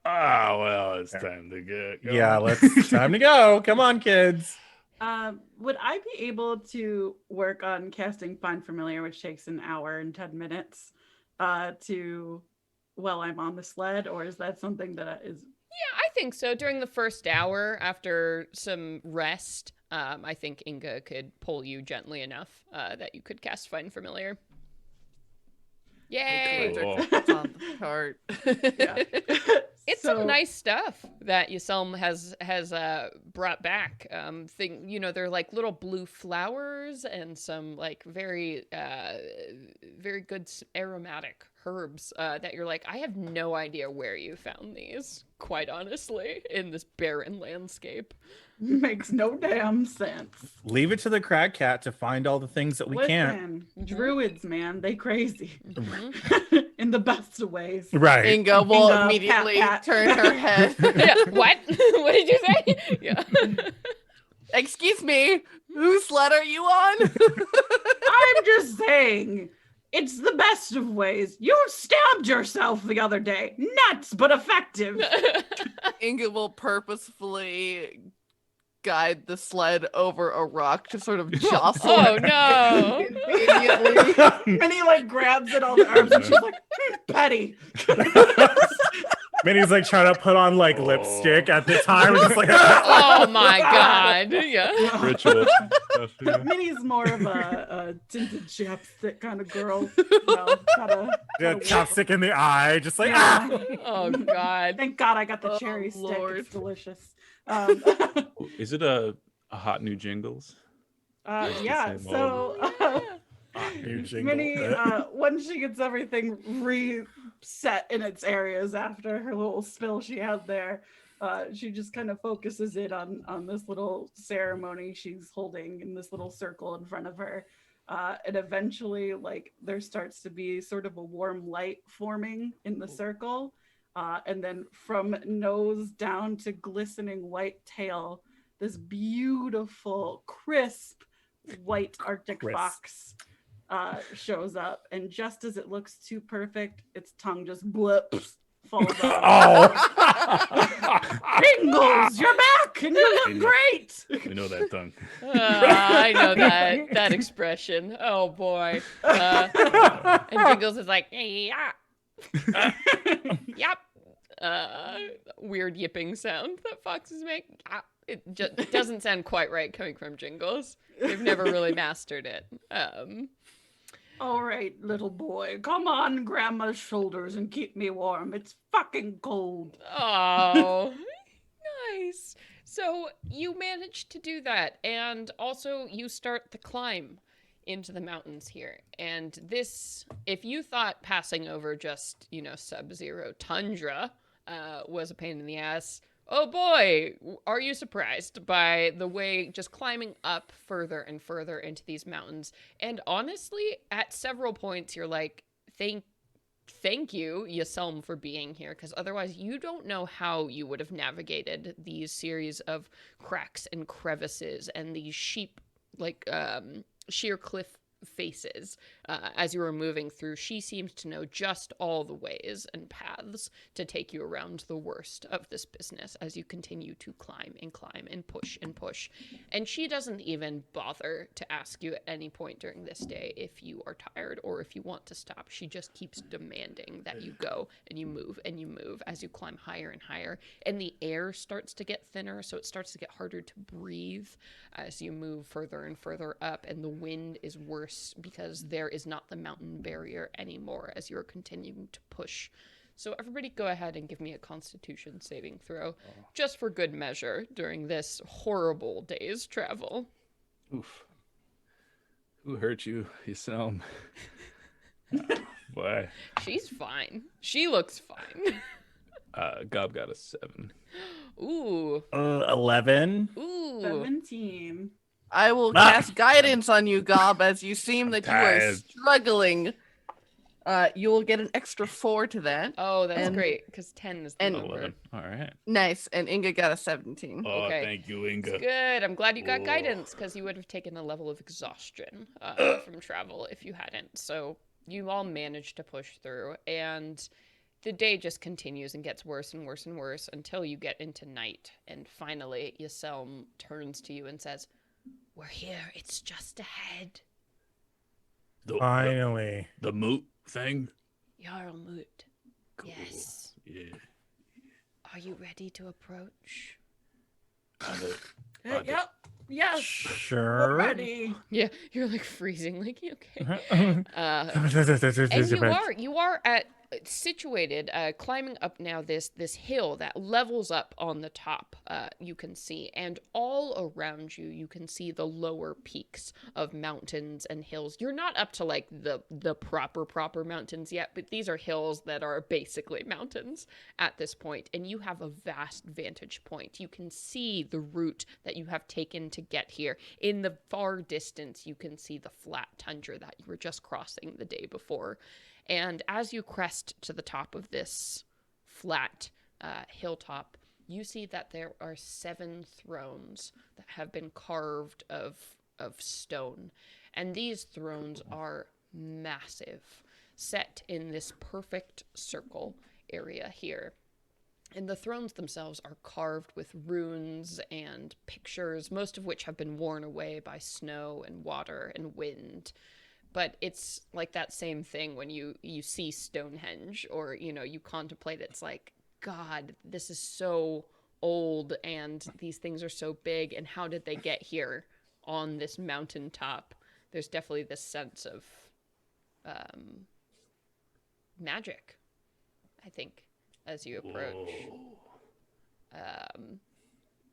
Ah, well, it's time to get going. Yeah, let's time to go. Come on, kids. Would I be able to work on casting Find Familiar, which takes an hour and 10 minutes, while I'm on the sled, or is that something that is? Yeah, I think so. During the first hour, after some rest, I think Inga could pull you gently enough that you could cast Find Familiar. Yay! It's on the chart. Yeah. It's some nice stuff that Yaselm has brought back. They're like little blue flowers and some like very very good aromatic herbs that you're like, I have no idea where you found these, quite honestly, in this barren landscape. Makes no damn sense. Leave it to the crag cat to find all the things that we can't. Druids, man, they crazy. Mm-hmm. In the best of ways. Right. Inga will Inga, immediately pat. turn her head. Yeah, what? What did you say? Yeah. Excuse me, whose sled are you on? I'm just saying, it's the best of ways. You stabbed yourself the other day. Nuts, but effective. Inga will purposefully guide the sled over a rock to sort of jostle Oh it no! immediately. And he like grabs it all the arms and she's like, Petty. Minnie's like trying to put on like lipstick at the time. Just like, Oh my god! Yeah. Ritual. Minnie's more of a tinted chapstick kind of girl. Gotta chopstick in the eye, just like Yeah. Oh god. Thank God I got the Oh, cherry stick. Lord. It's delicious. Is it a hot new jingles? Yeah. same So new jingle. Minnie, once she gets everything reset in its areas after her little spill she had there, she just kind of focuses it on this little ceremony she's holding in this little circle in front of her. And eventually, like, there starts to be sort of a warm light forming in the circle. And then from nose down to glistening white tail, this beautiful, crisp, white Arctic fox shows up. And just as it looks too perfect, its tongue just blips, falls off. Jingles, you're back and you look great. We know that tongue. I know that expression. Oh boy. And Jingles is like, yeah. Yep. Weird yipping sound that foxes make. It just doesn't sound quite right coming from Jingles. They've never really mastered it. All right, little boy, come on Grandma's shoulders and keep me warm. It's fucking cold. Oh, nice. So you managed to do that, and also you start the climb into the mountains here. And this, if you thought passing over just, sub-zero tundra was a pain in the ass, Oh boy, are you surprised by the way just climbing up further and further into these mountains? And honestly, at several points, you're like, thank you, Yaselm, for being here, because otherwise you don't know how you would have navigated these series of cracks and crevices and these sheer cliff faces as you were moving through. She seems to know just all the ways and paths to take you around the worst of this business as you continue to climb and push and push. And she doesn't even bother to ask you at any point during this day if you are tired or if you want to stop. She just keeps demanding that you go and you move as you climb higher and higher. And the air starts to get thinner, so it starts to get harder to breathe as you move further and further up, and the wind is worse because there is not the mountain barrier anymore as you're continuing to push. So everybody go ahead and give me a Constitution saving throw, just for good measure during this horrible day's travel. Oof. Who hurt you, Yaselm? Boy. She's fine. She looks fine. Gob got a 7. Ooh. 11. Ooh. 17. I will cast guidance on you, Gob, as you seem that you are Tired. struggling. You will get an extra 4 to that. Oh, that's And- great, because 10 is the and- number. 11. All right. Nice. And Inga got a 17. Oh, Okay. thank you, Inga. Good. I'm glad you got Whoa. guidance, because you would have taken a level of exhaustion from travel if you hadn't. So you all managed to push through, and the day just continues and gets worse and worse and worse until you get into night. And finally, Yaselm turns to you and says, "We're here. It's just ahead." Finally. The moot thing? Jarl Moot. Cool. Yes. Yeah. Are you ready to approach? Yep. Yes. We're Sure. ready. Yeah, you're like freezing. Like, okay. and And you are situated, climbing up now this hill that levels up on the top. You can see, and all around you can see the lower peaks of mountains and hills. You're not up to like the proper mountains yet, but these are hills that are basically mountains at this point, and you have a vast vantage point. You can see the route that you have taken to get here. In the far distance, you can see the flat tundra that you were just crossing the day before. And as you crest to the top of this flat hilltop, you see that there are 7 thrones that have been carved of stone. And these thrones are massive, set in this perfect circle area here. And the thrones themselves are carved with runes and pictures, most of which have been worn away by snow and water and wind. But it's like that same thing when you see Stonehenge, or, you contemplate it. It's like, God, this is so old and these things are so big, and how did they get here on this mountaintop? There's definitely this sense of magic, I think, as you approach.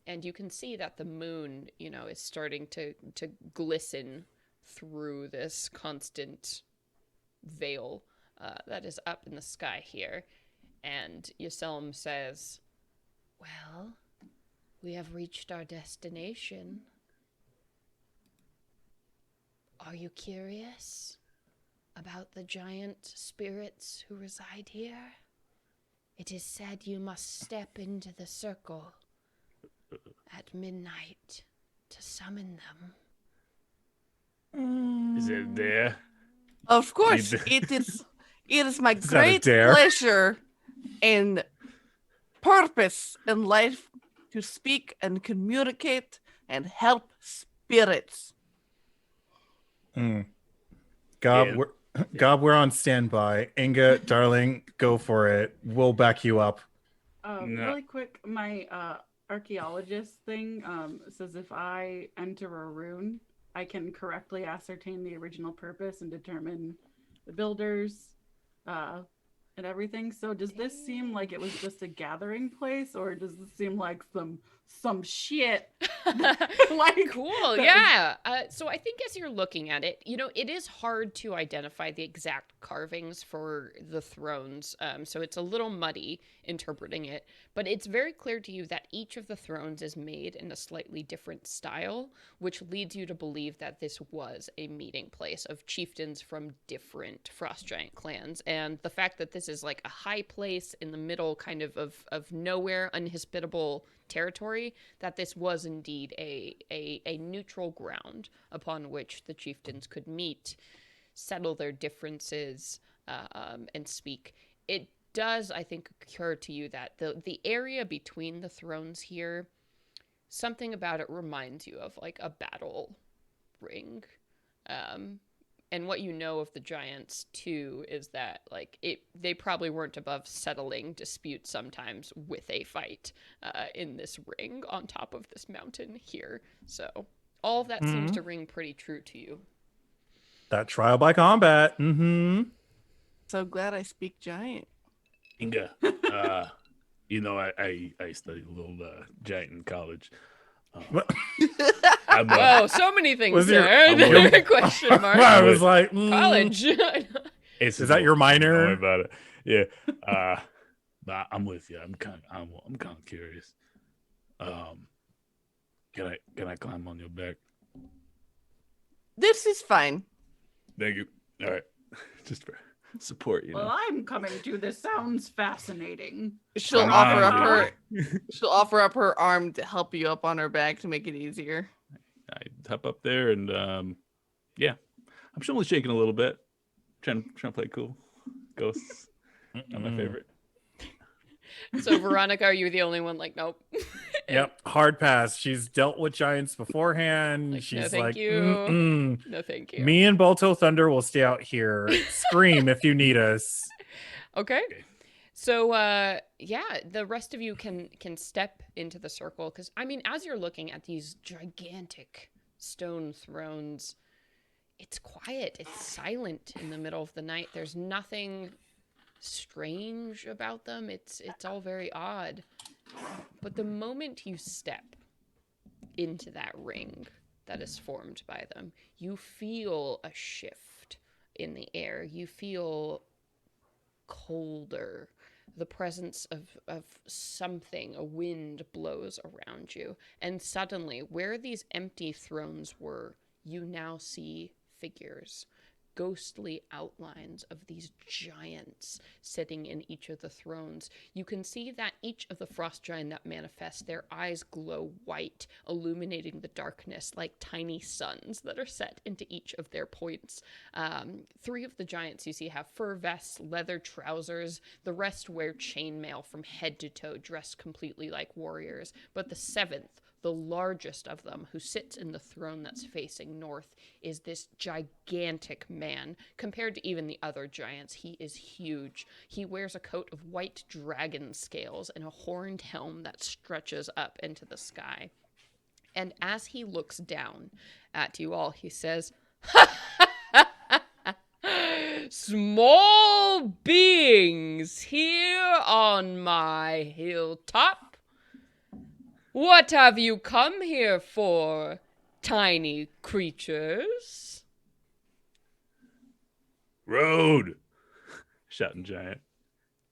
And you can see that the moon, is starting to glisten through this constant veil that is up in the sky here. And Yaselm says, "Well, we have reached our destination. Are you curious about the giant spirits who reside here? It is said you must step into the circle at midnight to summon them." Is it there? Of course, You it is my Is that a great dare? pleasure and purpose in life to speak and communicate and help spirits. Gob, Yeah. Gob, we're on standby. Inga, darling, go for it. We'll back you up. No. Really quick, my archaeologist thing says if I enter a rune, I can correctly ascertain the original purpose and determine the builders, and and everything. So does this seem like it was just a gathering place, or does this seem like some shit? Like, Cool, that yeah. So I think as you're looking at it, it is hard to identify the exact carvings for the thrones. So it's a little muddy interpreting it, but it's very clear to you that each of the thrones is made in a slightly different style, which leads you to believe that this was a meeting place of chieftains from different frost giant clans. And the fact that this is like a high place in the middle kind of nowhere, unhospitable territory, that this was indeed a neutral ground upon which the chieftains could meet, settle their differences, and speak. It does, I think, occur to you that the area between the thrones here, something about it reminds you of like a battle ring. And what you know of the giants too is that like they probably weren't above settling disputes sometimes with a fight in this ring on top of this mountain here. So all of that seems to ring pretty true to you. That trial by combat. Mm-hmm. So glad I speak giant. Inga, I studied a little giant in college. Whoa, so many things Was your- there. Question mark. I was like, College. Is that your minor? Don't worry about it. Yeah. But I'm with you. I'm kind of curious. Can I climb on your back? This is fine. Thank you. All right. Just for support, Well, I'm coming to. This sounds fascinating. She'll Come offer on, up dude. she'll offer up her arm to help you up on her back to make it easier. I hop up there and yeah. I'm only shaking a little bit. Trying to play cool. Ghosts. Not my favorite. So Veronica, are you the only one like, nope? Yep, hard pass. She's dealt with giants beforehand. Like, She's no, thank like, you. "Mm-mm. No, thank you. Me and Bolto Thunder will stay out here. Scream if you need us." Okay. So the rest of you can step into the circle, because I mean, as you're looking at these gigantic stone thrones, it's quiet, it's silent in the middle of the night. There's nothing strange about them. It's all very odd. But the moment you step into that ring that is formed by them, you feel a shift in the air. You feel colder. The presence of something, a wind blows around you. And suddenly, where these empty thrones were, you now see figures, ghostly outlines of these giants sitting in each of the thrones. You can see that each of the frost giant that manifest, their eyes glow white, illuminating the darkness like tiny suns that are set into each of their points. 3 of the giants you see have fur vests, leather trousers. The rest wear chainmail from head to toe, dressed completely like warriors. But the 7th, the largest of them, who sits in the throne that's facing north, is this gigantic man. Compared to even the other giants, he is huge. He wears a coat of white dragon scales and a horned helm that stretches up into the sky. And as he looks down at you all, he says, "Small beings here on my hilltop. What have you come here for, tiny creatures?" Road. Shouting giant.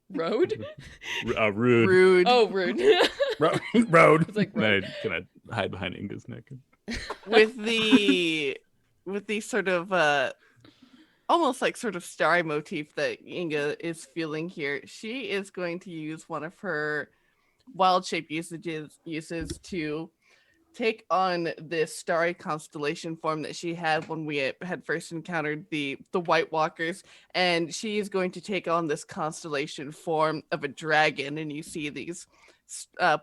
Road? Rude. Rude. Oh, rude. Road. It's like road. Can I hide behind Inga's neck? With the sort of almost like sort of starry motif that Inga is feeling here, she is going to use one of her wild shape uses to take on this starry constellation form that she had when we had first encountered the White Walkers, and she is going to take on this constellation form of a dragon. And you see these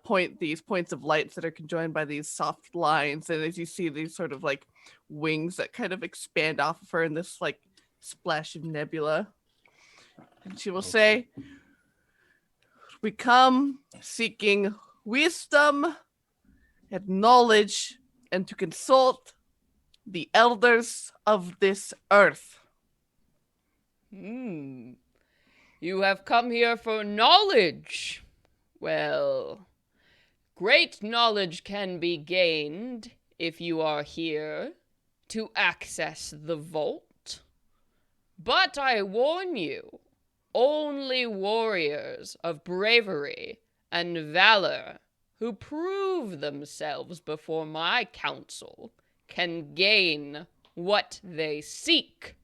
points of lights that are conjoined by these soft lines, and as you see these sort of like wings that kind of expand off of her in this like splash of nebula, and she will say, "We come seeking wisdom and knowledge, and to consult the elders of this earth." You You have come here for knowledge. Well, great knowledge can be gained if you are here to access the vault. But I warn you, only warriors of bravery and valor who prove themselves before my council can gain what they seek.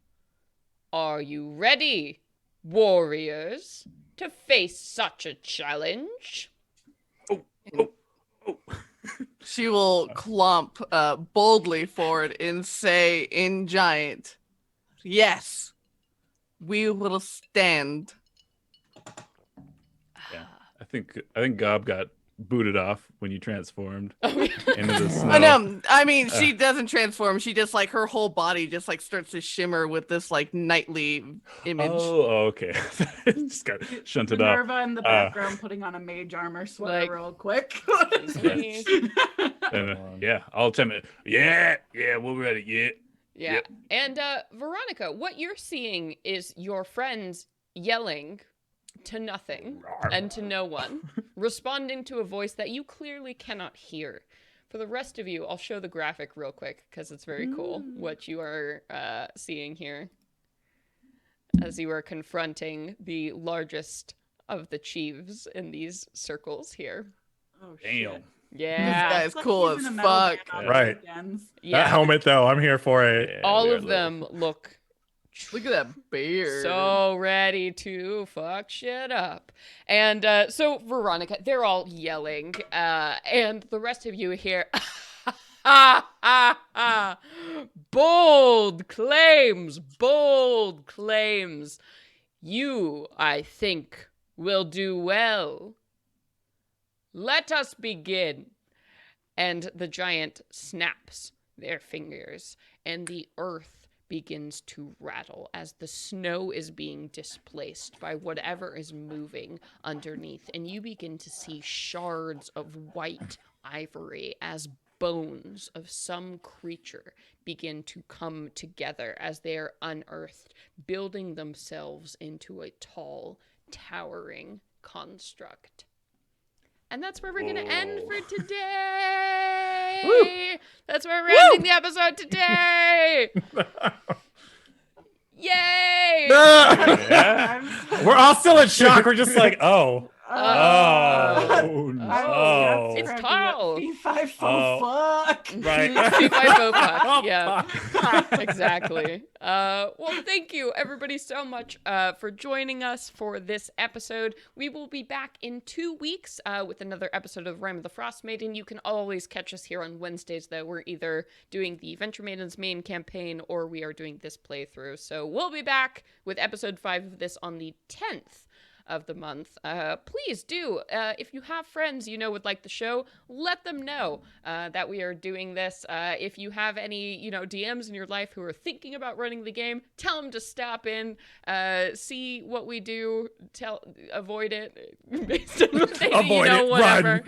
Are you ready, warriors, to face such a challenge? She will clomp boldly forward and say in giant, yes, we will stand. Yeah, I think Gob got booted off when you transformed Oh, yeah. into the snow. I know. I mean, she doesn't transform. She just like her whole body just like starts to shimmer with this like nightly image. Oh, okay. Just got shunted up. Minerva in the background putting on a mage armor sweater Like- real quick. Me. And, yeah, I'll attempt it. Yeah, we're ready. Yeah. Yeah. Yep. And Veronica, what you're seeing is your friends yelling to nothing and to no one, responding to a voice that you clearly cannot hear. For the rest of you, I'll show the graphic real quick because it's very cool what you are seeing here as you are confronting the largest of the chiefs in these circles here. Oh, Damn. shit. Yeah. This guy's It's like cool using as a metal fuck. band on Right. weekends. Yeah. That helmet, though, I'm here for it. Yeah, All we are of them look Look at that beard. so ready to fuck shit up. And so, Veronica, they're all yelling, and the rest of you hear, ha, ha, ha. Bold claims, bold claims. You, I think, will do well. Let us begin. And the giant snaps their fingers, and the earth begins to rattle as the snow is being displaced by whatever is moving underneath, and you begin to see shards of white ivory as bones of some creature begin to come together as they are unearthed, building themselves into a tall, towering construct. And that's where we're going to end for today. Woo. That's where we're ending the episode today. Yay! Yeah. We're all still in shock. We're just like, oh. Oh. Oh, no. Oh. It's tall. P5 Oh. fuck. Right. Yeah, exactly. Well, thank you everybody so much for joining us for this episode. We will be back in 2 weeks with another episode of Rime of the Frostmaiden. You can always catch us here on Wednesdays, though. We're either doing the Venture Maidens main campaign or we are doing this playthrough. So we'll be back with episode 5 of this on the 10th of the month. Please do, if you have friends you know would like the show, let them know that we are doing this. If you have any, DMs in your life who are thinking about running the game, tell them to stop in, see what we do, avoid it, based on what they, Avoid it, whatever.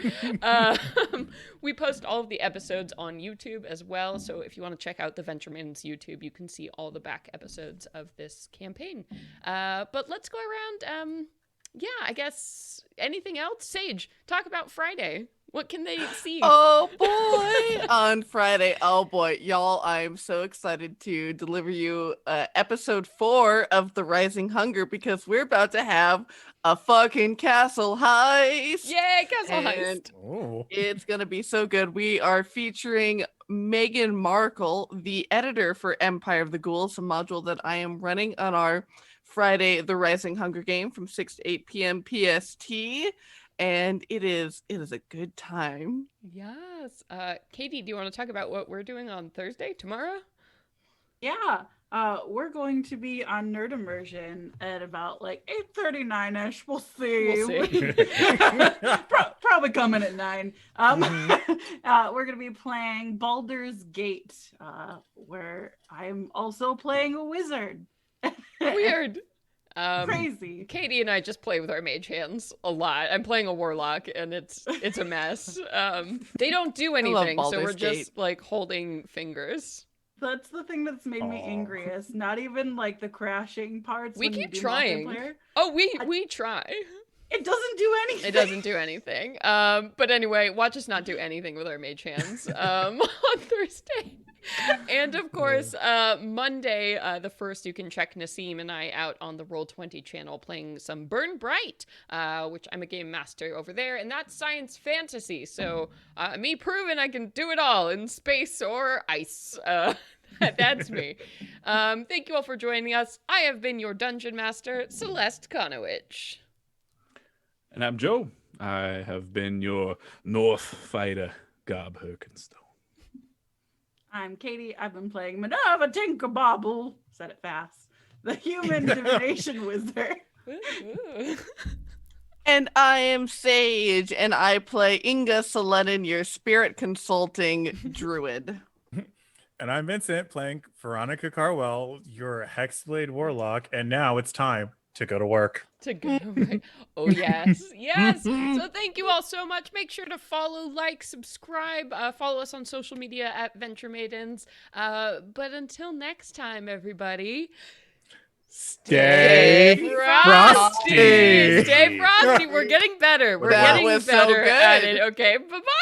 We post all of the episodes on YouTube as well, so if you want to check out the Venture Maidens YouTube, you can see all the back episodes of this campaign. But let's go around. Yeah, I guess anything else? Sage, talk about Friday. What can they see? Oh boy, on Friday. Oh boy, y'all, I'm so excited to deliver you episode 4 of The Rising Hunger because we're about to have a fucking castle heist. Yay, castle heist. And Oh. it's gonna be so good. We are featuring Meghan Markle, the editor for Empire of the Ghouls, a module that I am running on our Friday The Rising Hunger game from 6 to 8 p.m. PST. And it is a good time. Yes. Katie, do you want to talk about what we're doing on Thursday, tomorrow? Yeah. We're going to be on Nerd Immersion at about like 8:39ish. We'll see. We'll see. Probably coming at 9. We're gonna be playing Baldur's Gate, where I'm also playing a wizard. Weird. Crazy. Katie and I just play with our mage hands a lot. I'm playing a warlock and it's a mess. They don't do love anything, so Baldur's we're Gate. just like holding fingers. That's the thing that's made me Aw. angriest. Not even like the crashing parts. We when you keep do trying. multiplayer. Oh, we try. It doesn't do anything. It doesn't do anything. But anyway, watch us not do anything with our mage hands on Thursday. And of course, Monday, the 1st, you can check Nassim and I out on the Roll20 channel playing some Burn Bright, which I'm a game master over there, and that's science fantasy. So me proving I can do it all in space or ice. That's me. Thank you all for joining us. I have been your dungeon master, Celeste Konowich. And I'm Joe. I have been your North fighter, Gob Herkenstone. I'm Katie. I've been playing Minerva Tinkerbobble. Said it fast. The human divination wizard. Ooh. And I am Sage, and I play Inga Selenin, your spirit consulting druid. And I'm Vincent, playing Veronica Carwell, your Hexblade Warlock, and now it's time to go to work. To go right. Oh yes, yes. So thank you all so much. Make sure to follow, like, subscribe, follow us on social media at Venture Maidens. But until next time, everybody, Stay frosty. Stay frosty. We're getting better. We're That getting was so better at good. it. Okay, bye bye.